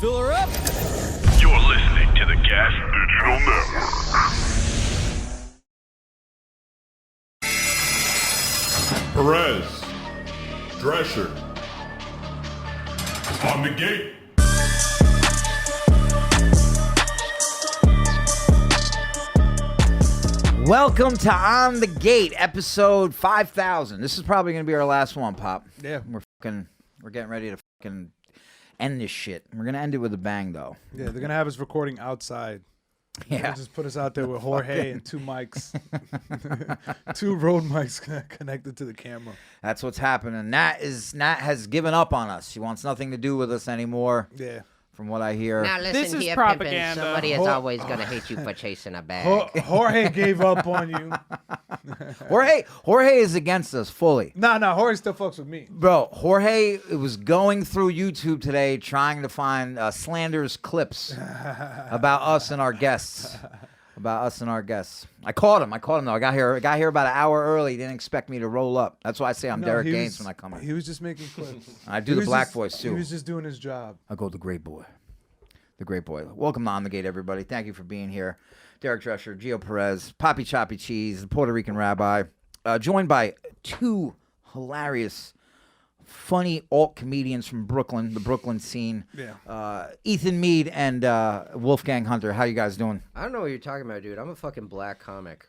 Fill her up. You're listening to the Gas Digital Network. Perez, Drescher, on the gate. Welcome to On the Gate, episode 5000. This is probably going to be our last one, Pop. Yeah. We're getting ready to fucking end this shit. We're going to end it with a bang, though. Yeah, they're gonna have us recording outside. Yeah. They'll just put us out there with Jorge and two mics, two Rode mics connected to the camera. That's what's happening. Nat has given up on us. She wants nothing to do with us anymore. Yeah. From what I hear. Now listen This is here, propaganda. Pimpin', somebody is always going to hate you for chasing a bag. Jorge gave up on you. Jorge is against us fully. Nah, Jorge still fucks with me. Bro, Jorge was going through YouTube today trying to find slanderous clips about us and our guests. I caught him though. I got here about an hour early. He didn't expect me to roll up. That's why I say I'm Derek Gaines when I come in. He was just making clips. I do the black voice too. He was just doing his job. I go the great boy. Welcome to On the Gate, everybody. Thank you for being here. Derek Drescher, Gio Perez, Poppy Choppy Cheese, the Puerto Rican Rabbi, joined by two hilarious, funny alt comedians from Brooklyn, the Brooklyn scene. Yeah. Ethan Mead and Wolfgang Hunter. How you guys doing? I don't know what you're talking about, dude. I'm a fucking black comic.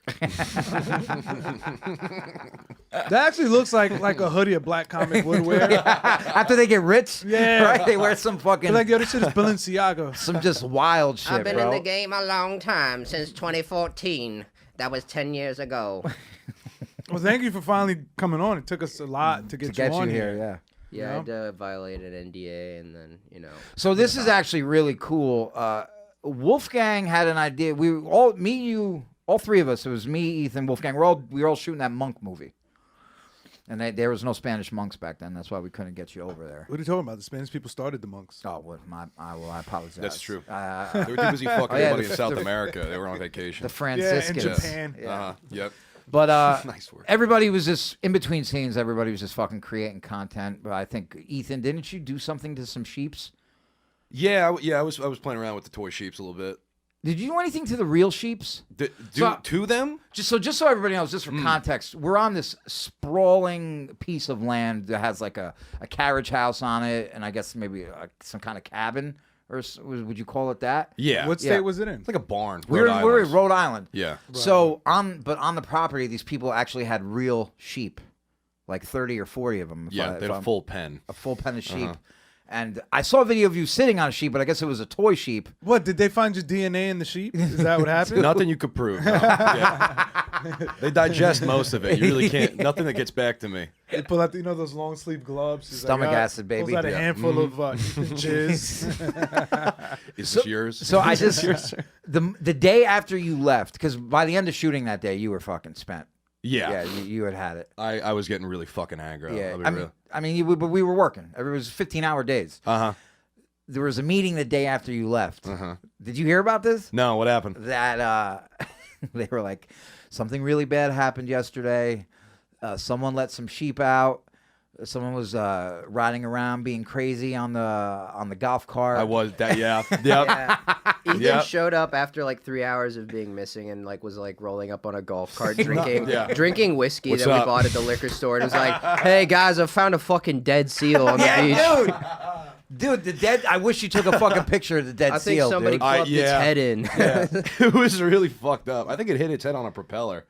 That actually looks like a hoodie a black comic would wear. After they get rich, Yeah. right? They wear some fucking They're like, yo, this shit is Balenciaga. some just wild shit, I've been bro. in the game a long time, since 2014. That was 10 years ago. Well, thank you for finally coming on. It took us a lot to get, to get on you here, yeah. Yeah, I violated NDA, and then, So this is actually really cool. Wolfgang had an idea. We were all, me, you, all three of us. It was me, Ethan, Wolfgang. We were all shooting that monk movie, and there was no Spanish monks back then. That's why we couldn't get you over there. What are you talking about? The Spanish people started the monks. Oh, well, I apologize. That's true. They were too busy fucking everybody in South America. They were on vacation. The Franciscans. Yeah, in Japan. Uh-huh. Yep. But Nice work. everybody was just in between scenes. Everybody was just fucking creating content. But I think Ethan, didn't you do something to some sheeps? Yeah, I was playing around with the toy sheeps a little bit. Did you do anything to the real sheeps? To them? Just so everybody knows, just for context, we're on this sprawling piece of land that has like a carriage house on it, and I guess maybe some kind of cabin, or would you call it that? Yeah. What state was it in? It's like a barn. We're in Rhode Island. Yeah. So on the property, these people actually had real sheep, like 30 or 40 of them. They had a full pen. A full pen of sheep. And I saw a video of you sitting on a sheep, but I guess it was a toy sheep. What, did they find your DNA in the sheep? Is that what happened? Nothing you could prove. No. Yeah. They digest most of it. You really can't. Nothing that gets back to me. They pull out, those long sleeve gloves. He's Stomach like, acid, baby. Pulls out a Yeah. handful of jizz. Is this yours? So I just the day after you left, because by the end of shooting that day, you were fucking spent. Yeah. Yeah, you had it. I was getting really fucking angry. Yeah, I'll be real. but we were working. It was 15-hour days. There was a meeting the day after you left. Did you hear about this? No, what happened? That they were like, something really bad happened yesterday. Someone let some sheep out. Someone was riding around being crazy on the golf cart. I was that. Yeah. Yep. Yeah. Ethan Yep. showed up after like 3 hours of being missing, and was rolling up on a golf cart drinking drinking whiskey What's that up? we bought at the liquor store. And it was like, hey guys, I found a fucking dead seal on the beach. Dude, the dead. I wish you took a fucking picture of the dead I think seal, somebody dude. plugged its head in. Yeah. It was really fucked up. I think it hit its head on a propeller.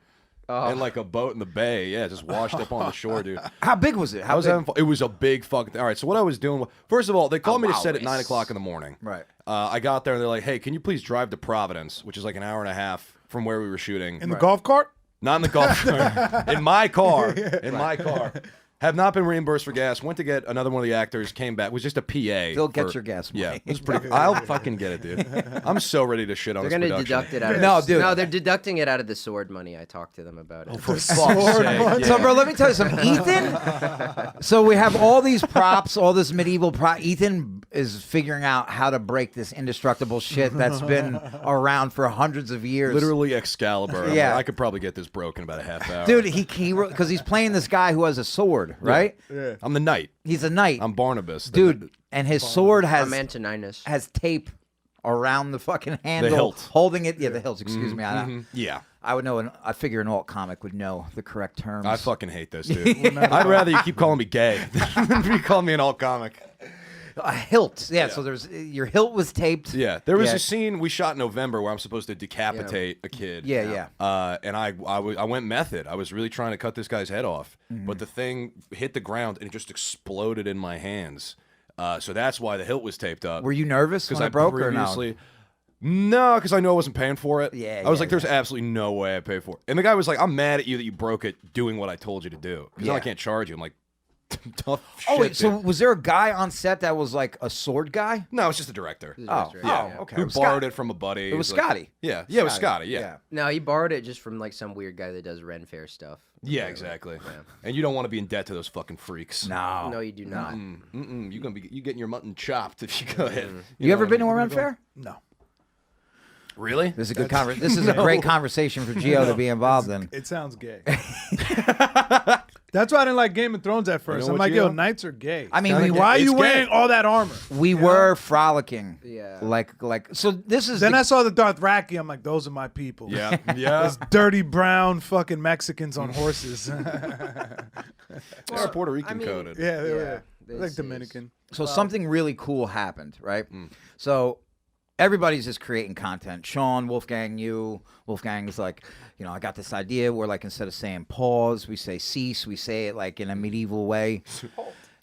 And like a boat in the bay. Yeah, just washed up on the shore, dude. How big was it? I was having fun. It was a big fucking. All right, so what I was doing. First of all, they called me to set at 9 o'clock in the morning. Right. I got there and they're like, "Hey, can you please drive to Providence, which is like an hour and a half from where we were shooting?" In the golf cart? Not in the golf cart. In my car. In my car. Have not been reimbursed for gas. Went to get another one of the actors. Came back. Was just a PA. They'll get your gas money. Yeah, it was pretty. I'll fucking get it, dude. I'm so ready to shit on They're this gonna production. deduct it out of No, dude. No, they're deducting it out of the sword money. I talked to them about it. For fuck's sake. So, bro, let me tell you something. Ethan, so we have all these props, all this medieval prop. Ethan is figuring out how to break this indestructible shit that's been around for hundreds of years. Literally Excalibur. Yeah. I could probably get this broken in about a half hour. Dude, because he's playing this guy who has a sword, right? Yeah. I'm the knight. He's a knight. I'm Barnabas. Dude, and his sword I'm Antoninus. has tape around the fucking handle, hilt. holding it. Yeah, the hilts. Excuse me. Yeah. I would know. I figure an alt comic would know the correct terms. I fucking hate this, dude. I'd rather you keep calling me gay than you call me an alt comic. A hilt. Yeah, so there's your hilt was taped. Yeah, there was a scene we shot in November where I'm supposed to decapitate a kid. Yeah. And I went method. I was really trying to cut this guy's head off, but the thing hit the ground and it just exploded in my hands. So that's why the hilt was taped up. Were you nervous when I it broke previously, or no, because I know I wasn't paying for it. Yeah, I was yeah, like, there's absolutely no way I pay for it. And the guy was like, I'm mad at you that you broke it doing what I told you to do. Because now I can't charge you. I'm like, tough shit. Oh, wait, so dude. was there a guy on set that was like a sword guy? No, it's just a director. Okay. Who borrowed it from a buddy. It was He's like- Scotty. Yeah, it was Scotty, yeah. No, he borrowed it just from like some weird guy that does Ren Fair stuff. Yeah, exactly. And you don't want to be in debt to those fucking freaks. No. No, you do not. You getting your mutton chopped if you go ahead. You ever been to a run fair? No. Really? This is a good This is a great conversation for Gio to be involved in. It sounds gay. That's why I didn't like Game of Thrones at first. know I'm what, like, yo, Gio? knights are gay. I mean, why are you it's wearing gay. all that armor? we were frolicking. Yeah. Like so. This is Then the- I saw the Dothraki. I'm like, those are my people. Yeah. Yeah. Those dirty brown fucking Mexicans on horses. They're Puerto Rican coded. Yeah, they Yeah, were this like is- Dominican. So something really cool happened, right? So everybody's just creating content. Sean, Wolfgang, Wolfgang's like, I got this idea where like instead of saying pause, we say cease. We say it like in a medieval way.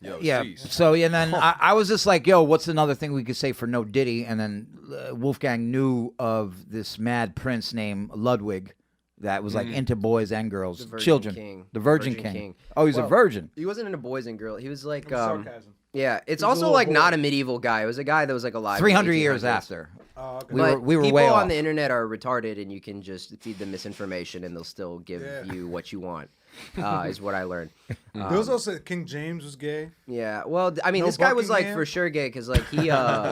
Yo, Yeah. cease. So and then I was just like, yo, what's another thing we could say for no Diddy? And then Wolfgang knew of this mad prince named Ludwig that was like into boys and girls, The Virgin children. King. The Virgin King. Oh, he's a Well, virgin. He wasn't into boys and girls. He was like, Sarcasm. yeah. It's a also little like boy. not a medieval guy. It was a guy that was like alive. in the 300 years 1800s. after. Oh, okay. We were people way on off. the internet are retarded, and you can just feed them misinformation, and they'll still give you what you want. Is what I learned. There was also King James was gay. Yeah. Well, I mean, No this guy was like Buckingham? for sure gay because like he.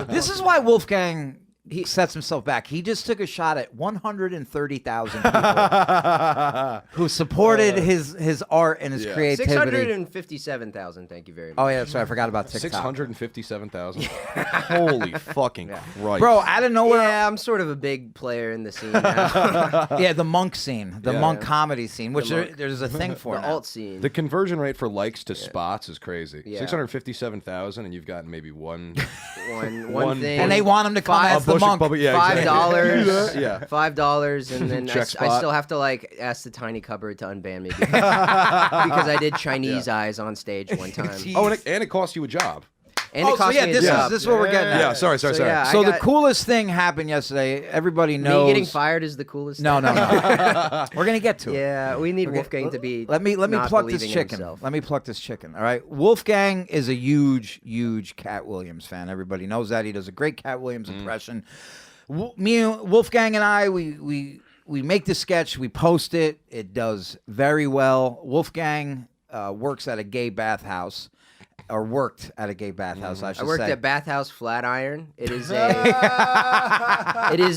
This is why Wolfgang sets himself back. He just took a shot at 130,000 people who supported his art and his creativity. 657,000. Thank you very much. Oh yeah, that's right. I forgot about TikTok. 657,000. Holy fucking Christ. Bro, out of nowhere. Yeah, I'm sort of a big player in the scene now. Yeah, the monk scene, the monk comedy scene, which monk. there's a thing for the now. alt scene. The conversion rate for likes to spots is crazy. Yeah. 657,000, and you've gotten maybe one. one thing. And they want him to come Five- as the monk. $5. Exactly. Yeah. $5, and then Check I spot. still have to like ask the tiny cupboard to unban me because I did Chinese eyes on stage one time. Oh, and it costs you a job. And it Oh, so cost yeah, me a this job. is what we're getting at. Yeah, sorry. So, yeah, So I the got- coolest thing happened yesterday. Everybody knows. Me getting fired is the coolest. No, thing. no. We're gonna get to it. Yeah, we need Wolfgang to be. Let me not pluck this believing in chicken. himself. Let me pluck this chicken. All right. Wolfgang is a huge Katt Williams fan. Everybody knows that. He does a great Katt Williams impression. Me and Wolfgang and I, we make the sketch. We post it. It does very well. Wolfgang works at a gay bathhouse. Or worked at a gay bathhouse, I should I worked say. at Bathhouse Flatiron. It is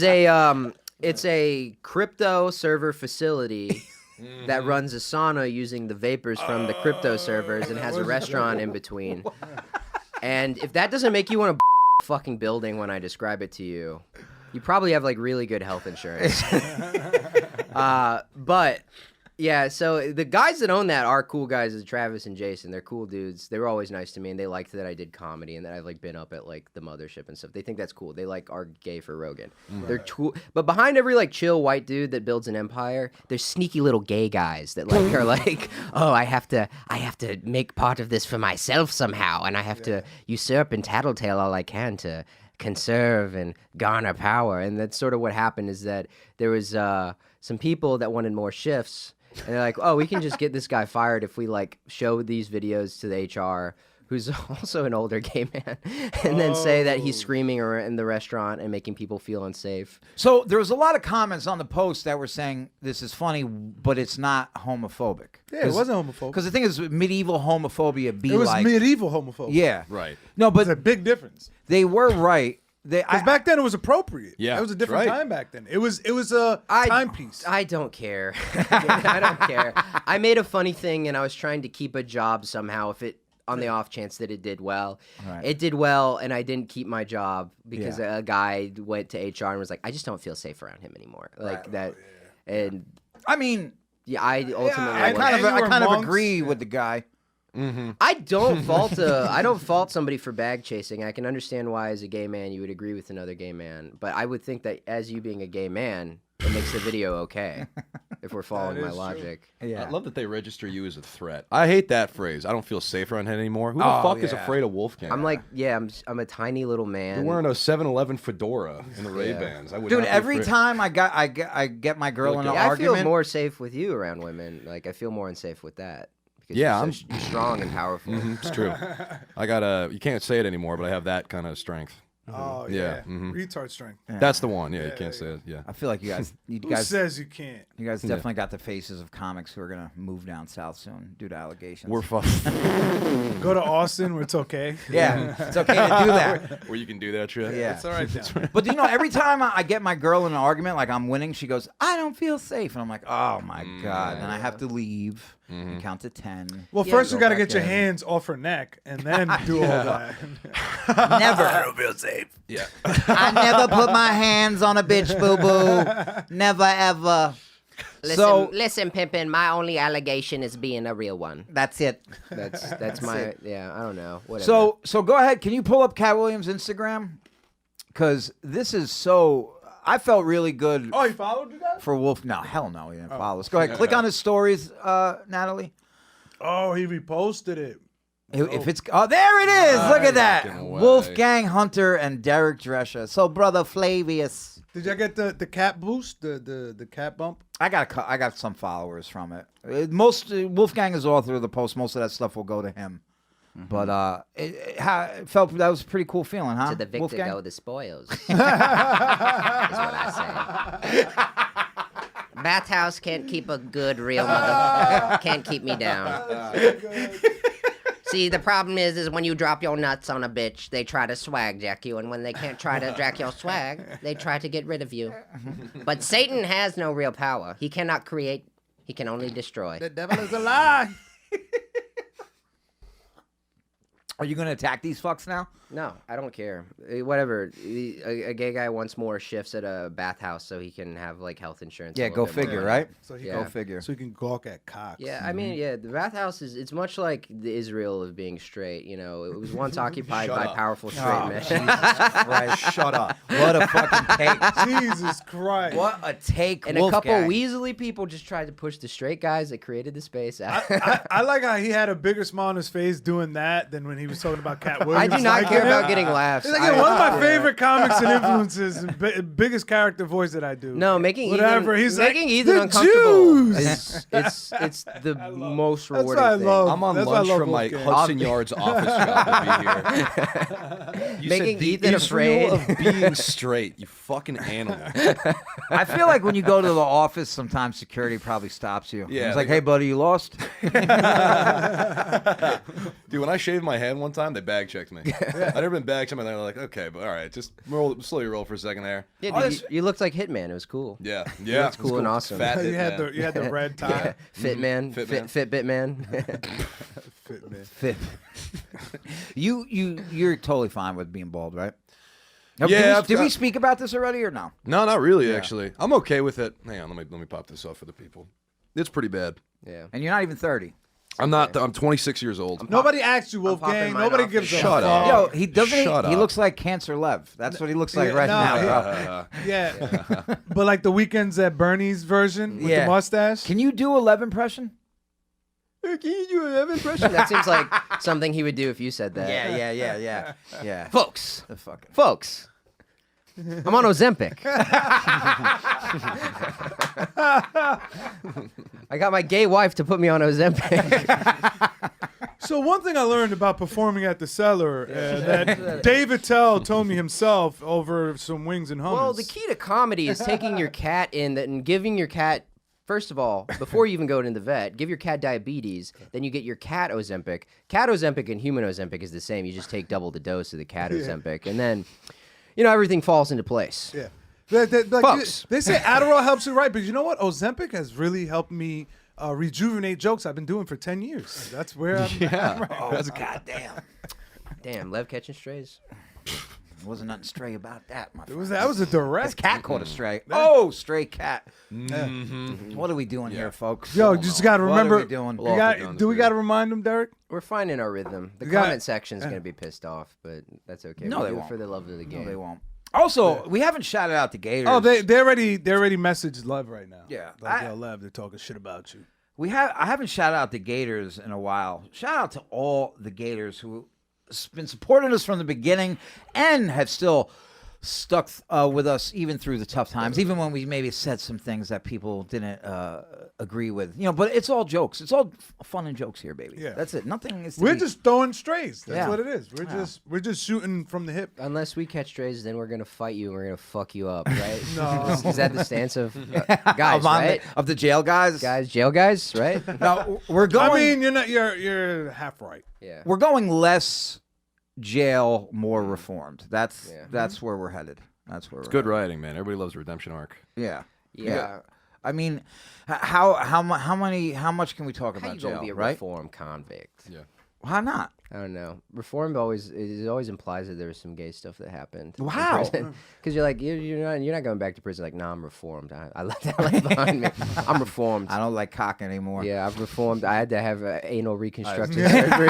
a. It's a crypto server facility that runs a sauna using the vapors from the crypto servers and has a restaurant in between. And if that doesn't make you want to fucking building when I describe it to you, you probably have like really good health insurance. But yeah, so the guys that own that are cool guys. Is Travis and Jason. They're cool dudes. They were always nice to me, and they liked that I did comedy and that I've like been up at like the mothership and stuff. They think that's cool. They like are gay for Rogan. They're cool. But behind every like chill white dude that builds an empire, there's sneaky little gay guys that like are like, oh, I have to make part of this for myself somehow, and I have to usurp and tattletale all I can to conserve and garner power. And that's sort of what happened. Is that there was some people that wanted more shifts. And they're like, oh, we can just get this guy fired if we like show these videos to the HR, who's also an older gay man, and then say that he's screaming in the restaurant and making people feel unsafe. So there was a lot of comments on the post that were saying this is funny, but it's not homophobic. Yeah, it wasn't homophobic. Because the thing is, medieval homophobia be It was like medieval homophobia. yeah, Right. No, There's a but big difference. they were right. Because back then it was appropriate. Yeah, it was a that's different right. time back then. It was a timepiece. I don't care. I don't care. I made a funny thing and I was trying to keep a job somehow. on the off chance that it did well. Right. It did well, and I didn't keep my job because Yeah. a guy went to HR and was like, I just don't feel safe around him anymore. Like that. And I mean, yeah, I ultimately I was- kind of, And you were monks. agree with the guy. I don't fault somebody for bag chasing. I can understand why, as a gay man, you would agree with another gay man. But I would think that as you being a gay man, it makes the video okay. If we're following my is true. logic. Yeah. I love that they register you as a threat. I hate that phrase. I don't feel safe around him anymore. Who the Oh, fuck is yeah. afraid of Wolfgang? I'm like, yeah, I'm a tiny little man. You're wearing a 7-Eleven fedora in the Ray-Bans. I would Dude, not be every afraid. time I get my girl in an Yeah, I argument. feel more safe with you around women. Like I feel more unsafe with that. Because Yeah, you're I'm- so strong and powerful. It's true. I got you can't say it anymore, but I have that kind of strength. Oh Yeah, yeah, mhm. retard strength. That's the one. Yeah, you can't say it. Yeah. I feel like you Who guys says you can't? definitely got the faces of comics who are gonna move down south soon due to allegations. We're fucking. Go to Austin where it's okay. yeah, it's okay to do that. Where you can do that shit. Yeah. It's all right down. But you know, every time I get my girl in an argument, like I'm winning, she goes, "I don't feel safe," and I'm like, "Oh my god!" And I have to leave and count to 10. Well, Yeah, first you go got to back get your in. hands off her neck and then do all that. Never. I don't feel safe. Yeah. I never put my hands on a bitch, boo boo. Never ever. So listen, Pimpin. My only allegation is being a real one. that's it. That's my yeah. I don't know. Whatever. So go ahead. Can you pull up Katt Williams' Instagram? Because this is so. I felt really good Oh, you followed you guys? for Wolf. No, hell no, he didn't follow us. Go ahead, click on his stories, Natalie. Oh, he reposted it. If it's there, it is. Look at that, fucking way. Wolfgang Hunter and Derek Drescher. So brother Flavius, Did y'all get the cat boost, the cat bump? I got some followers from it. Wolfgang is the author of the post. Most of that stuff will go to him. But it felt that was a pretty cool feeling, huh? to the victor Wolfgang? go the spoils. is what I say. Bathhouse can't keep a good real mother. Can't keep me down. See, the problem is when you drop your nuts on a bitch, they try to swag jack you, and when they can't try to jack your swag, they try to get rid of you. But Satan has no real power. He cannot create. He can only destroy. The devil is a lie. Are you going to attack these fucks now? No, I don't care. Whatever. A gay guy wants more shifts at a bathhouse so he can have like health insurance. a Yeah, little go bit more. figure, right? So he Yeah. Go figure. So he can gawk at cocks. Yeah, I mean, yeah, the bathhouse it's much like the Israel of being straight. You know, it was once occupied Shut by up. powerful straight Oh, men. Jesus Christ. Shut up. What a fucking take. Jesus Christ. What a take, And a couple Wolfgang. weaselly people just tried to push the straight guys that created the space out. I like how he had a bigger smile on his face doing that than when he was talking about Katt I Williams. do not Like, care yeah. about getting laughs. He's like, yeah, one of my favorite comics and influences, and biggest character voice that I do. No, making Whatever. Ethan, He's making like, Ethan "The uncomfortable. Jews!" It's the most That's rewarding what I thing. love. I'm on That's why I lunch love from my Wolfgang. Hudson Yards office job to be here. You Making said the Ethan Israel afraid. of being straight. You fucking animal. I feel like when you go to the office, sometimes security probably stops you. Yeah, It's like, they hey, buddy, you lost? Dude, when I shaved my head one time, they bag checked me. I'd never been bag checked, and they're like, okay, but all right, just slowly roll for a second there. Yeah, Oh, dude, you looked like Hitman. It was cool. Yeah, yeah. That's cool and awesome. Fat you had man. the red tie. Fit man, Fit man. Fitbit man. Fit man. Fit. You're totally fine with being bald, right? Yeah, Did we speak about this already or no? No, not really. Actually, I'm okay with it. Hang on, let me pop this off for the people. It's pretty bad. Yeah. And you're not even 30. I'm not. I'm 26 years old. Nobody asked you, popping Wolfgang. mine Nobody off. gives a Shut up. Yo, fuck. he doesn't. Shut He up. looks like Cancer Lev. That's what he looks like Yeah, right no, now. yeah. Yeah. But like the Weekends at Bernie's version with Yeah. the mustache. Can you do a Lev impression? Can you do an impression? That seems like something he would do if you said that. Yeah. Folks. The fucking. Folks. I'm on Ozempic. I got my gay wife to put me on Ozempic. So one thing I learned about performing at the Cellar that David Tell told me himself over some wings and hummus. Well, the key to comedy is taking your cat in and giving your cat, first of all, before you even go to the vet, give your cat diabetes, then you get your cat Ozempic. Cat Ozempic and human Ozempic is the same. You just take double the dose of the cat Ozempic, and then, everything falls into place. Yeah. Like, Folks. they say Adderall helps you, right? But you know what? Ozempic has really helped me rejuvenate jokes I've been doing for 10 years. That's where I'm at right now. Oh, goddamn. Damn, Lev catching strays. There wasn't nothing stray about that, my friend. That was a direct. His cat caught a stray. Oh, stray cat. Mm-hmm. What are we doing here, folks? Yo, you just got to remember. What are we doing? Do we got to remind them, Derek? We're finding our rhythm. The We got- comment section's gonna be pissed off, but that's okay. No, we they do it won't. for the love of the game. No, they won't. Also, we haven't shouted out the Gators. Oh, they already messaged Lev right now. Yeah. Like, yo, Lev, they're talking shit about you. I haven't shouted out the Gators in a while. Shout out to all the Gators who have been supporting us from the beginning and have still stuck with us even through the tough times, even when we maybe said some things that people didn't agree with. But it's all jokes. It's all fun and jokes here, baby. Yeah. That's it. Nothing is. We're just throwing strays. That's Yeah. what it is. We're just shooting from the hip. Unless we catch strays, then we're gonna fight you and we're gonna fuck you up, right? No. Is that the stance of guys, right? Of the jail guys. Jail guys, right? No, we're going. I mean, you're half right. Yeah. We're going less jail, more reformed. That's where we're headed. That's where It's we're good headed. writing, man. Everybody loves a redemption arc. Yeah. Yeah. I mean, how much can we talk How about you jail? gonna be a right? reformed convict? Yeah. Why not? I don't know. Reformed always implies that there was some gay stuff that happened. Wow. Because you're like you're not going back to prison. Like, I'm reformed. I left that life behind me. I'm reformed. I don't like cock anymore. Yeah, I've reformed. I had to have anal reconstructive surgery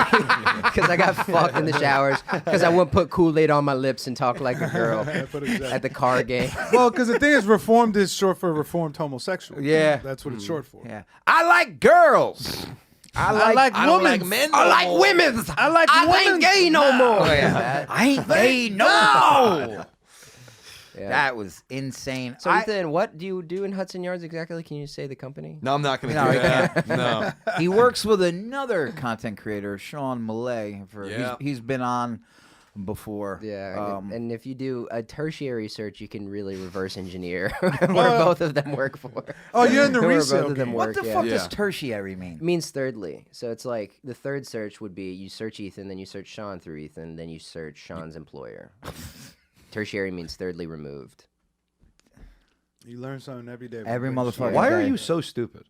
because I got fucked in the showers because I wouldn't put Kool-Aid on my lips and talk like a girl at the card game. Well, because the thing is, reformed is short for reformed homosexual. Yeah. That's what it's short for. Yeah. I like girls. I like women. like men. I like women. I like I women. ain't gay no more. I ain't gay no more. Yeah. That was insane. So Ethan, what do you do in Hudson Yards exactly? Can you say the company? No, I'm not going to No, do you that. No. He works with another content creator, Sean Millay. Yeah. He's been on before. Yeah, and if you do a tertiary search, you can really reverse engineer where both of them work for. Oh, you're in the Where resale both of them game. What work, the yeah. fuck Yeah. does tertiary mean? It means thirdly. So it's like the third search would be you search Ethan, then you search Sean through Ethan, then you search Sean's employer. Tertiary means thirdly removed. You learn something every day. Every bro. motherfucker. Why are day. you so stupid?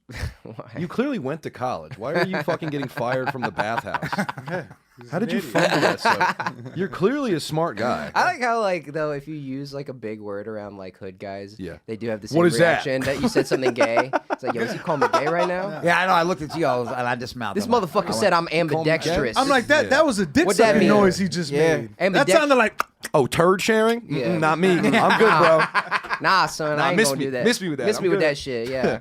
Why? You clearly went to college. Why are you fucking getting fired from the bathhouse? Yeah, he's How an did you idiot. fumble that so? You're clearly a smart guy. I like how, like, though, if you use like a big word around like hood guys, Yeah. they do have the same What is that? reaction that you said something gay. It's like, yo, is he calling me gay right now? Yeah, I know. I looked at you and I dismounted. This I'm like, motherfucker said I'm ambidextrous. I'm like, that was a dick What'd that sucking mean? noise he just Yeah. made. And That the sounded like, Oh, turd sharing? Yeah. Mm-mm, not me. I'm good, bro. Nah, son, Nah, I ain't miss gonna me- do that. miss me with that. Miss I'm me with good. that shit, yeah.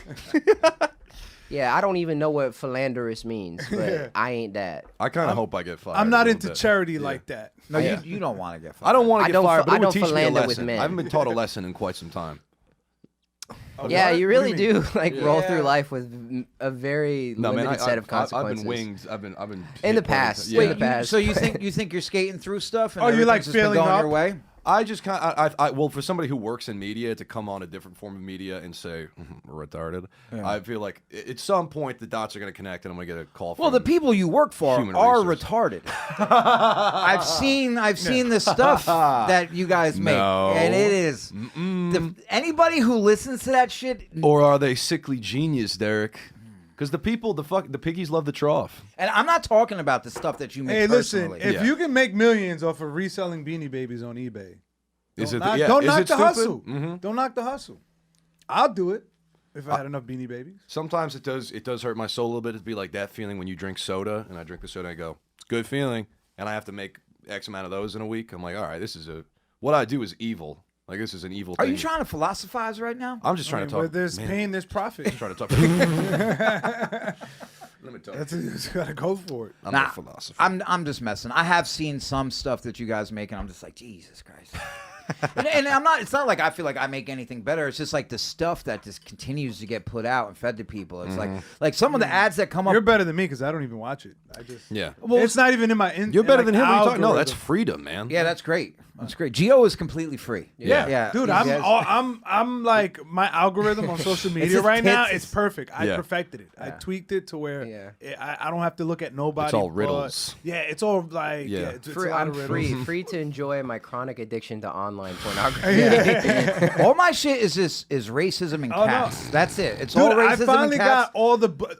Yeah, I don't even know what philanderous means, but I ain't that. I kind of hope I get fired. I'm a not little into bit. charity like that. No, Yeah. you don't want to get fired. I don't want I to get don't fired, ph- but I it would don't teach me a philander with lesson. men. I haven't been taught a lesson in quite some time. Yeah, What? you What really do you do like roll through Yeah. life with a very No, limited man, set of I've consequences. been winged. I've been In hit the plenty past. of times. Wait, Yeah. in the past. So you think you're skating through stuff? And Oh, you like everything's just been failing going up? your way? I just kind of, well, for somebody who works in media to come on a different form of media and say retarded, I feel like at some point the dots are going to connect and I'm going to get a call from. Well, the people you work for Human are resource. retarded. I've seen the stuff that you guys make, No. and it is anybody who listens to that shit. Or are they sickly genius, Derek? Because the people, the piggies love the trough. And I'm not talking about the stuff that you make Hey, listen, personally. if Yeah. you can make millions off of reselling Beanie Babies on eBay, Is don't it? knock, Yeah. don't is knock it the stupid? hustle. Mhm. Don't knock the hustle. I'll do it if I had enough Beanie Babies. Sometimes it does hurt my soul a little bit. It'd be like that feeling when you drink soda, and I drink the soda, and I go, it's a good feeling, and I have to make X amount of those in a week. I'm like, all right, what I do is evil. Like, this is an evil Are thing. you trying to philosophize right now? I'm just trying to Where talk. there's man, pain, there's profit. I'm trying to talk. Let me talk. That's you just gotta go for it. I'm Nah, a philosopher. I'm just messing. I have seen some stuff that you guys make, and I'm just like, Jesus Christ. and I'm not. It's not like I feel like I make anything better. It's just like the stuff that just continues to get put out and fed to people. It's like some of the ads that come up. You're better than me because I don't even watch it. I just Yeah. Well, it's not even in my. You're better than him. What are you talking? No, algorithm. that's freedom, man. Yeah, that's great. That's great. Geo is completely free. Yeah. Dude, He has- I'm like my algorithm on social media just right now. tits. It's perfect. I Yeah. perfected it. I tweaked it to where I don't have to look at nobody. It's all but- riddles. yeah, it's all like Yeah. it's Free, a lot I'm of riddles. free to enjoy my chronic addiction to online online pornography. All my shit is racism and Oh, no. cats. That's it. It's Dude, all racism I finally and cats. got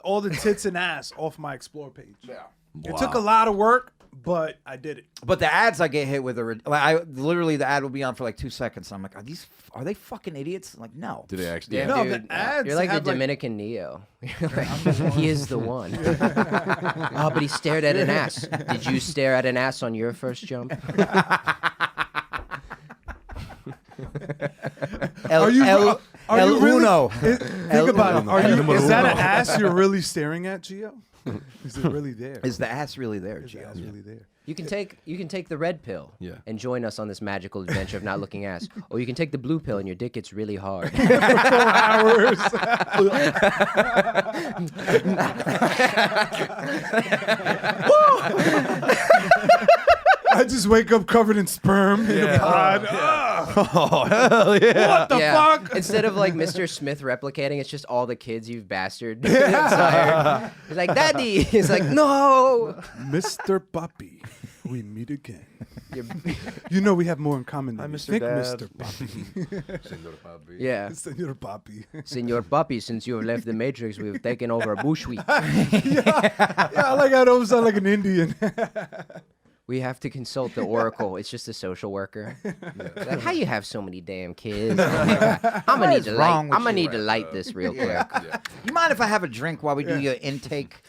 all the tits and ass off my explore page. Yeah. It took a lot of work, but I did it. But the ads I get hit with are like the ad will be on for like 2 seconds. I'm like, are they fucking idiots? I'm like, no. Do they actually? Yeah, No, dude, the ads you're like the have, like- Dominican Neo. He is the one. Oh, but he stared at an ass. Did you stare at an ass on your first jump? El, Are you El really? Uno. Think about it. Is that an ass you're really staring at, Gio? Is it really there? Is the ass really there, Is the Gio? ass really there? You can take the red pill and join us on this magical adventure of not looking ass. Or you can take the blue pill and your dick gets really hard. 4 hours. I just wake up covered in sperm in a pod. Oh hell yeah! What the fuck? Instead of like Mr. Smith replicating, it's just all the kids you've bastard. Inspired. He's like, Daddy. He's like, no. Mr. Puppy, we meet again. You know we have more in common than Hi, you Mr. think, Dad. Mr. Puppy. Senor Papi. Yeah. Senor Puppy. Senor Puppy, since you have left the Matrix, we've taken over Bushwick. Yeah, I like how it almost sound like an Indian. We have to consult the Oracle. It's just a social worker. Like, how you have so many damn kids? I'm gonna need to wrong with I'm gonna you? need to light this real quick. You mind if I have a drink while we do your intake?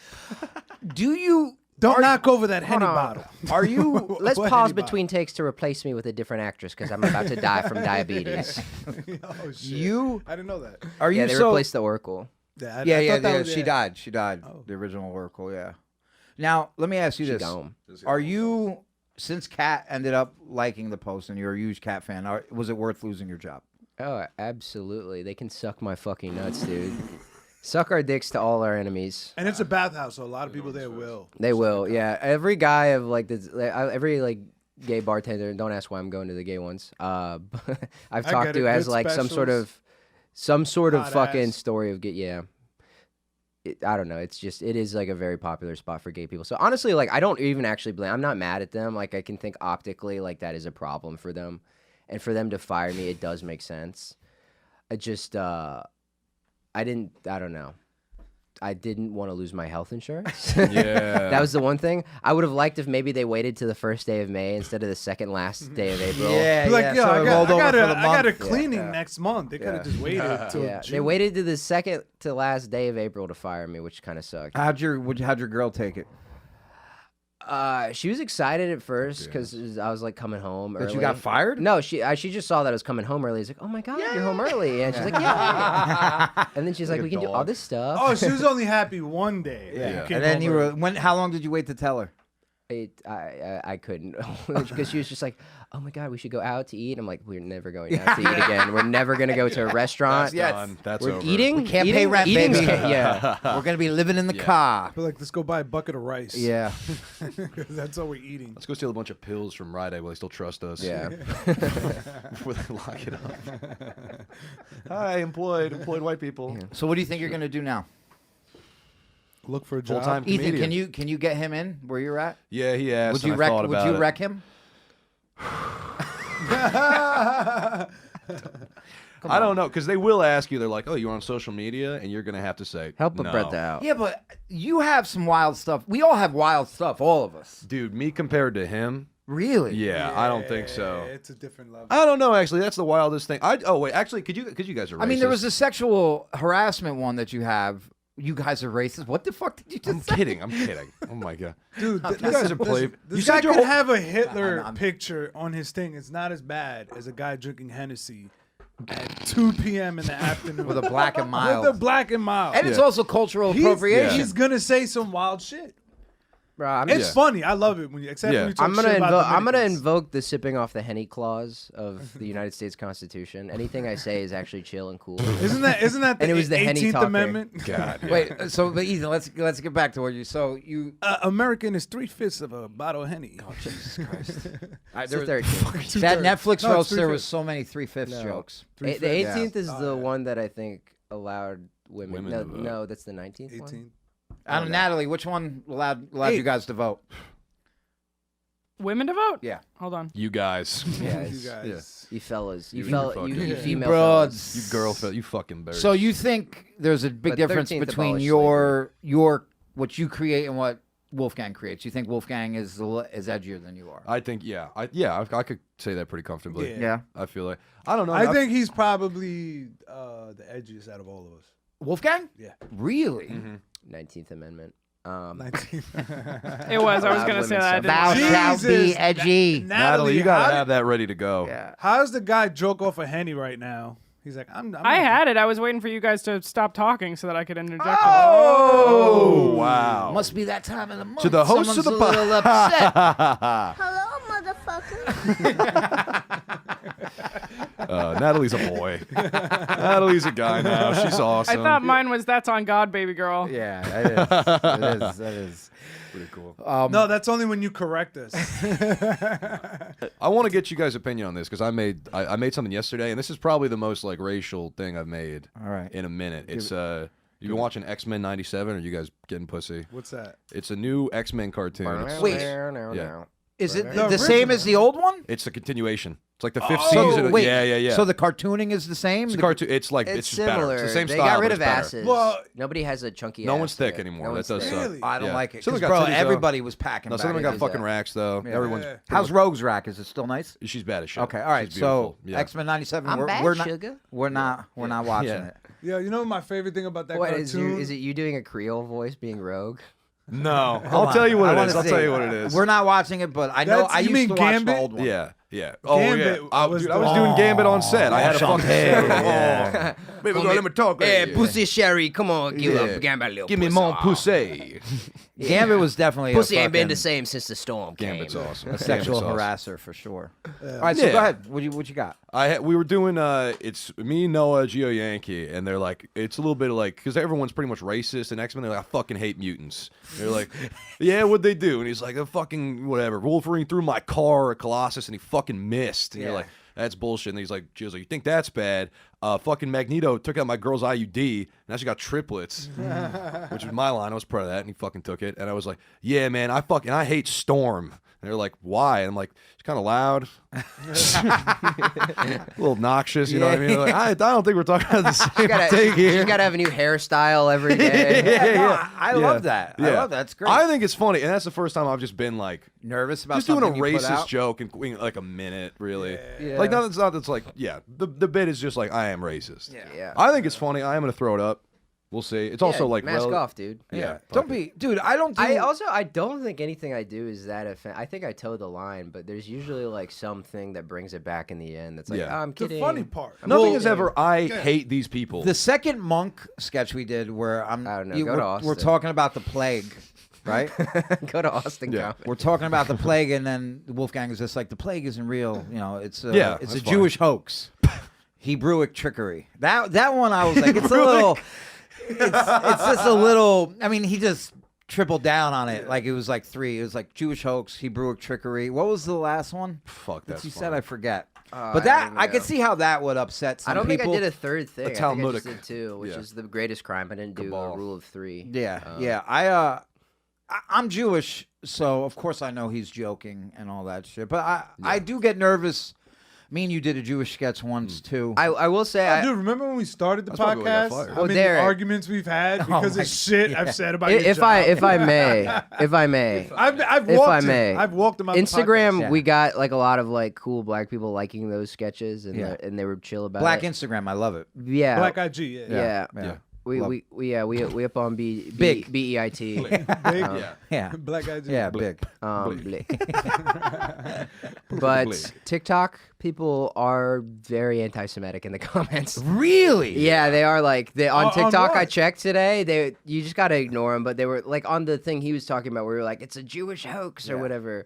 Do you? Don't knock over that Henny on. bottle. Are you? Let's What pause Henny bottle? between takes to replace me with a different actress because I'm about to die from diabetes. Oh shit! You? I didn't know that. Are you? Yeah, they so, replaced the Oracle. Yeah, I Yeah, thought that was- She died. She died. The original Oracle. Yeah. Now let me ask you this: Gone. Are you? Since Katt ended up liking the post and you're a huge Katt fan, was it worth losing your job? Oh, absolutely. They can suck my fucking nuts, dude. Suck our dicks to all our enemies. And it's a bathhouse, so a lot of people there will. They will, yeah. Every guy of like this, every like gay bartender. Don't ask why I'm going to the gay ones. I've talked get to it. as Good like some sort of Hot fucking ass. story of yeah. I don't know. It is like a very popular spot for gay people. So honestly, like I don't even actually blame. I'm not mad at them. Like I can think optically, like that is a problem for them, and for them to fire me, it does make sense. I just, I don't know. I didn't want to lose my health insurance. Yeah. That was the one thing. I would have liked if maybe they waited to the first day of May instead of the second last day of April. Yeah, Like, yeah. yo, so I it got, rolled I over got, for a, the I got a month. cleaning next month. They could have just waited till Yeah, June. they waited to the second to last day of April to fire me, which kind of sucked. How'd your girl take it? She was excited at first because I was like coming home early. That you got fired? No, she just saw that I was coming home early. She's like, "Oh my god, you're home early," and she's like, "Yeah." And then she's like, "We can do all this stuff." Oh, she was only happy one day. Yeah. You came And then home you early. were how long did you wait to tell her? I couldn't because she was just like, "Oh my god, we should go out to eat." I'm like, "We're never going out to eat again. We're never gonna go to a restaurant. Yes. Done. That's We're over. eating. We can't pay eating- rent, eating's baby. yeah." We're gonna be living in the car. But like, let's go buy a bucket of rice. Yeah. 'Cause that's all we're eating. Let's go steal a bunch of pills from Rite Aid while they still trust us. Yeah. Before they lock it up. Hi, employed white people. So what do you think you're gonna do now? Look for a job. Full-time Ethan, comedian. can you get him in where you're at? Yeah, he asked. Would you and I thought would about you it. wreck him? I don't know, because they will ask you. They're like, "Oh, you're on social media," and you're gonna have to say, Help a no. brother out. Yeah, but you have some wild stuff. We all have wild stuff, all of us. Dude, me compared to him, Really? yeah, I don't think so. It's a different level. I don't know. Actually, that's the wildest thing. Oh wait, actually, could you guys are racist. I mean, there was a sexual harassment one that you have. You guys are racist. What the fuck did you just I'm say? kidding. I'm kidding. Oh my god. Dude, You guys are play. This You guy said your could whole- have a Hitler I'm- picture on his thing. It's not as bad as a guy drinking Hennessy at 2 p.m. in the afternoon. With a black and mild. With a black and mild. And it's Yeah. also cultural appropriation. He's going to say some wild shit. Bro, I'm It's just. funny. I love it when you, except Yeah. when you talk I'm gonna shit about I'm gonna Dominicans. invoke the sipping off the Henny clause of the United States Constitution. Anything I say is actually chill and cool. Isn't that the And it was the Henny 18th talker. Amendment? God. Yeah. Wait, so but Ethan, let's get back to what you. So you. American is 3/5 of a bottle of Henny. Oh Jesus Christ! It's the 13th. That Netflix No, it's roast, there 3/5. was so many 3/5 jokes. The 3/5. 18th is the yeah. one that I think allowed women. Women No, to vote. no, that's the 19th one. 18. Natalie, which one allowed you guys to vote? Women to vote? Yeah. Hold on. You guys. Yeah, You guys. you fellas, you fucking- female broads. You girl, you fucking birds. So you think there's a big But difference 13th between abolished your what you create and what Wolfgang creates? You think Wolfgang is edgier than you are? I think, I could say that pretty comfortably. Yeah. Yeah. I feel like I don't know. I think he's probably the edgiest out of all of us. Wolfgang? Yeah. Really? 19th Amendment. 19. It was. I was Allowed going to say women that. I Thou didn't- shalt be Jesus, edgy. Natalie, you gotta have that ready to go. Yeah. How's the guy joke off a Henny right now? He's like, I'm I had it. I was waiting for you guys to stop talking so that I could interject. Oh wow! Must be that time of the month. To the host of Someone's the a little upset. Hello, motherfucker. Natalie's a boy. Natalie's a guy now. She's I awesome. thought mine was "That's on God, baby girl." Yeah, that is. Pretty cool. No, that's only when you correct us. I want to get you guys' opinion on this because I made something yesterday, and this is probably the most like racial thing I've made. All right. In a minute, it's you been watching X-Men '97? Or you guys getting pussy? What's that? It's a new X-Men cartoon. It's, Wait. yeah, Is it The the same as the old one? it's a continuation. It's like the fifth So, season. wait, Yeah. So the cartooning is the same? it's a cartoon. It's like It's just better. similar. It's the same they style. got but rid it's of better. asses. Well, Nobody has a chunky No ass one's thick yet. anymore. No That one's does thick. suck. Really? I don't Yeah. like it. Some of 'Cause, them got bro, titties, though. everybody was packing No, some of back. them got Titties fucking out. racks though. Yeah. Everyone's Yeah. How's Rogue's Rack? Is it still nice? she's bad as shit. Okay, all right. She's So beautiful. Yeah. X-Men '97. I'm bad, we're not. sugar. We're not watching Yeah. it. Yo, you know my favorite thing about that What cartoon? is it? You doing a Creole voice, being Rogue? No, Hold I'll on. tell you what I it wanna is. I'll see. tell you what it is. We're not watching it, but I know That's- I you used mean to watch Gambit? the old one. Yeah. Oh Gambit yeah. was Dude, the- I was doing Gambit on set. I had a fucking. Yeah. Baby girl, let me talk. Pussy Sherry, come on, give Yeah. up, Gambit, little Give me pussy. more pussy. Gambit was definitely Pussy a ain't been the fucking- same since the storm came. Gambit's awesome. a sexual Gambit's awesome. harasser for sure. All right, so Yeah. go ahead. What you got? We were doing it's me, Noah, Gio Yankee, and they're like, it's a little bit of like, because everyone's pretty much racist in X-Men. They're like, I fucking hate mutants. They're like, yeah, what'd they do? And he's like, fucking whatever. Wolverine threw my car at Colossus and he fucking missed. And you're like, that's bullshit. And he's like, Gio's like, you think that's bad? Fucking Magneto took out my girl's IUD. Now she got triplets, which was my line. I was proud of that, and he fucking took it. And I was like, yeah, man, I hate Storm. And they're like, why? And I'm like, she's kind of loud, a little obnoxious. You know what I mean? They're like, I don't think we're talking about the same thing here. You gotta have a new hairstyle every day. Yeah, I love that. I love that. That's great. I think it's funny, and that's the first time I've just been like nervous about just doing a something you put racist out? joke in like a minute, really. Yeah. Like not that's like the bit is just like I am racist. Yeah. I think it's funny. I am gonna throw it up. We'll see. It's also like mask off, dude. Yeah, Don't be, dude. I don't. I don't think anything I do is that offensive. I think I toe the line, but there's usually like something that brings it back in the end. That's like, Yeah. oh, I'm the kidding. funny part. Nothing is ever. I hate these people. The second monk sketch we did, where I don't know, go to we're Austin. talking about the plague, right? Go to Austin. Yeah. Comedy. We're talking about the plague, and then Wolfgang is just like, the plague isn't real. You know, it's it's that's a fine. Jewish hoax, Hebrewic trickery. That one I was like, it's a little. It's just a little. I mean, he just tripled down on it. Like it was like 3. It was like Jewish hoax, Hebrewic trickery. What was the last one? Fuck That that's you funny. said I forget. But I that don't I could know. see how that would upset some I don't people. think I did a third thing. I think I Talmudic. just did 2, which Yeah. is the greatest crime. I didn't do Cabal. a rule of 3. Yeah. I'm Jewish, so of course I know he's joking and all that shit. But I do get nervous. Me and you did a Jewish sketch once too. I will say, Dude, remember when we started the That's probably where I podcast? got fired. How Well, many Derek. arguments we've had because my- of shit yeah. I've said about your if job. I may, I've if walked I him. may. I've walked him out the Instagram, podcast. Yeah. we got like a lot of like cool black people liking those sketches, and Yeah. and they were chill about Black it. Instagram, I love it. Yeah, Black IG, yeah. yeah. Yeah. We up on Big. BEIT. Big, Yeah. Black IG. Yeah, big. Blick. But TikTok people are very anti-Semitic in the comments. Really? Yeah, they are like on On TikTok. I what? checked today. You just gotta ignore them. But they were like on the thing he was talking about, where we were like, it's a Jewish hoax or whatever.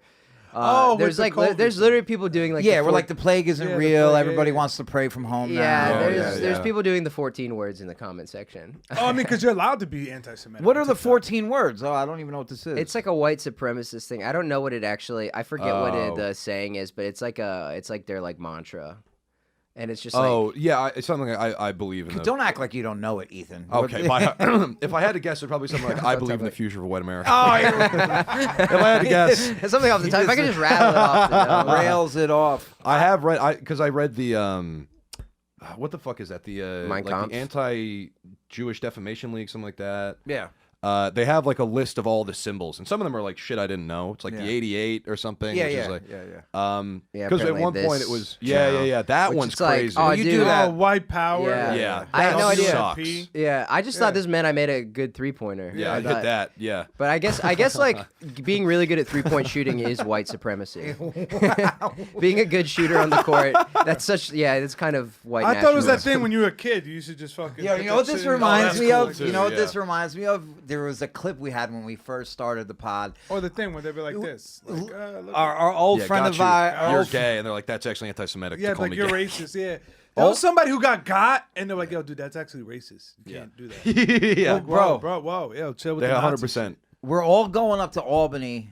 With there's the like COVID there's thing. literally people doing like Yeah, the we're like the plague isn't Yeah, the real. plague, Everybody yeah. wants to pray from home yeah, now. there's yeah. people doing the 14 words in the comment section. Oh, I mean, because you're allowed to be anti-Semitic. What on are the TikTok. 14 words? Oh, I don't even know what this is. It's like a white supremacist thing. I don't know what it actually. I forget what Oh. the saying is, but it's like their like mantra. and it's just it's something I believe in. Don't act like you don't know it, Ethan. Okay, if I had to guess, it'd probably be something like I believe in the future of white America. Oh, if I had to guess, something off the top. If I could just rattle it off, the dome. rails it off. I have read because I read the what the fuck is that? The Mein Kampf? the anti-Jewish defamation league, something like that. Yeah. They have like a list of all the symbols, and some of them are like shit I didn't know. It's like the 88 or something. Yeah, which yeah, is like, Yeah, because at apparently one point this it was channel, that which one's is like, crazy. oh, You dude, do that. White power. Yeah. That I had no idea. sucks. Yeah, I just thought this meant I made a good 3-pointer. Yeah, I thought- hit that. Yeah. But I guess like being really good at 3-point shooting is white supremacy. Being a good shooter on the court, it's kind of white. I thought it was that nationalism. thing when you were a kid. You used to just fucking. Yo, put you know that what this shit in- reminds me cool of? too, You know what yeah. this reminds me of? There was a clip we had when we first started the pod. Or the thing where they'd be like this. Like, look Our old friend got of you. our You're old gay, and they're like, that's actually anti-Semitic. yeah, to call like me you're gay. racist. Yeah. There was somebody who got, and they're like, yo, dude, that's actually racist. You can't do that. yeah, Whoa, yo, chill with they the Nazis. 100%. We're all going up to Albany,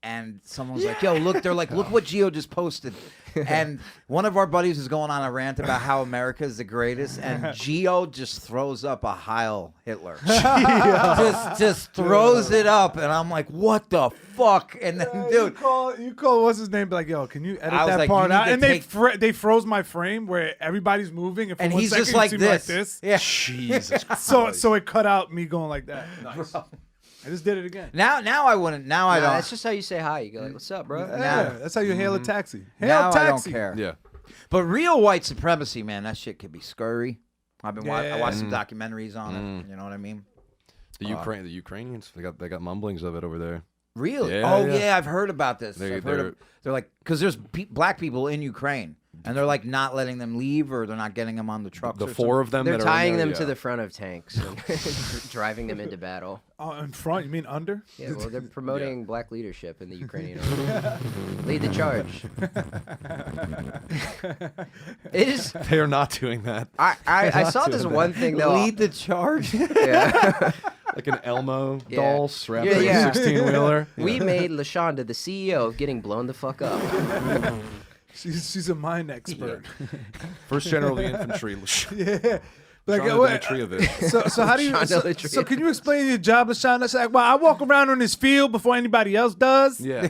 and someone's like, yo, look, they're like, look what Gio just posted. And one of our buddies is going on a rant about how America is the greatest, and Gio just throws up a Heil Hitler. just throws it up, and I'm like, what the fuck? And then, You dude, call what's his name? Be like, yo, can you edit I was that like, part you need out? to And they froze my frame where everybody's moving, and, for and one he's second just you like see me this. Yeah. Jesus Christ. So it cut out me going like that. Nice. I just did it again. Now I wouldn't. Now I Nah, don't. that's just how you say hi. You go like, "What's up, bro?" Yeah, that's how you hail a taxi. Hail now I don't taxi. care. Yeah. But real white supremacy, man, that shit could be scurry. I Yeah. watched some documentaries on it. You know what I mean? The Ukrainians, they got mumblings of it over there. Really? Yeah, Oh yeah. I've heard about this. They're like, because there's black people in Ukraine, and they're like not letting them leave, or they're not getting them on the trucks. The or four of them They're that are in tying there, them yeah. to the front of tanks and driving them into battle. In front? You mean under? Yeah, well, they're promoting black leadership in the Ukrainian army. Lead the charge. It is. They are not doing that. I saw this one thing though. Lead the charge. Yeah. Like an Elmo Yeah. doll strapped Yeah, to yeah. a 16-wheeler. We made LaShonda the CEO of getting blown the fuck up. She's a mine expert. First General of the Infantry. Yeah. Like, Sean what- Demetrievich. so how do you? Sean So, Demetrievich. so can you explain your job, LaShawn? It's like, well, I walk around on this field before anybody else does. Yeah.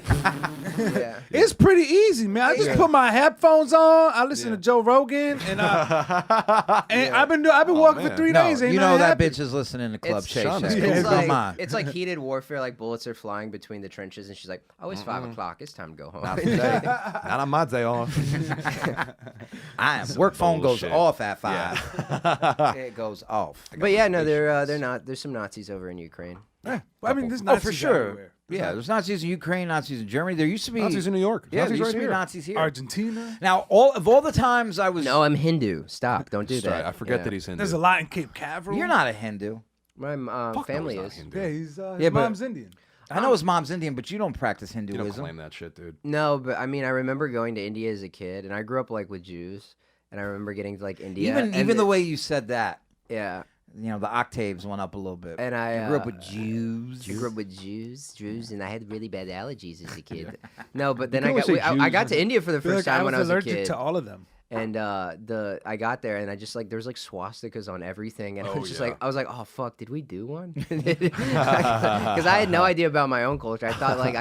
Yeah. It's pretty easy, man. I just put my headphones on. I listen Yeah. to Joe Rogan, and I've been walking for man. 3 No, days. Ain't you know nothing that happened. bitch is listening to Club It's, Shay Sean Shay. is it's, cool. Come like, on. it's like heated warfare, like bullets are flying between the trenches, and she's like, "Oh, it's 5 o'clock. It's time to go home." Not today. Not on my day off. Work phone goes bullshit. off at 5. It goes off. But yeah, no, they're not. There's some Nazis over in Ukraine. Yeah. Well, I mean, there's Oh, Nazis for sure. everywhere. Yeah, there's Nazis in Ukraine, Nazis in Germany. There used to be Nazis in New York. Yeah, there Nazis used right to be here. Nazis here. Argentina. Now, all the times I was, No, I'm Hindu. Stop. Don't do Sorry, that. I forget Yeah. that he's Hindu. There's a lot in Cape Canaveral. you're not a Hindu. My Fuck no, family he's not is. Hindu. Yeah, his Yeah, but- mom's Indian. I know his mom's Indian, but you don't practice You don't Hinduism. claim that shit, dude. No, but I mean, I remember going to India as a kid, and I grew up like with Jews, and I remember getting to like India. Even the way you said that, yeah, you know, the octaves went up a little bit. and I You grew up with Jews. I grew up with Jews, and I had really bad allergies as a kid. No, but then You I can got always say I got Jews. to India for the I feel first like time when I was a allergic kid. to all of them. And I got there and I just like there was like swastikas on everything and I Oh, was just yeah. like I was like, oh fuck, did we do one? Because I had no idea about my own culture. I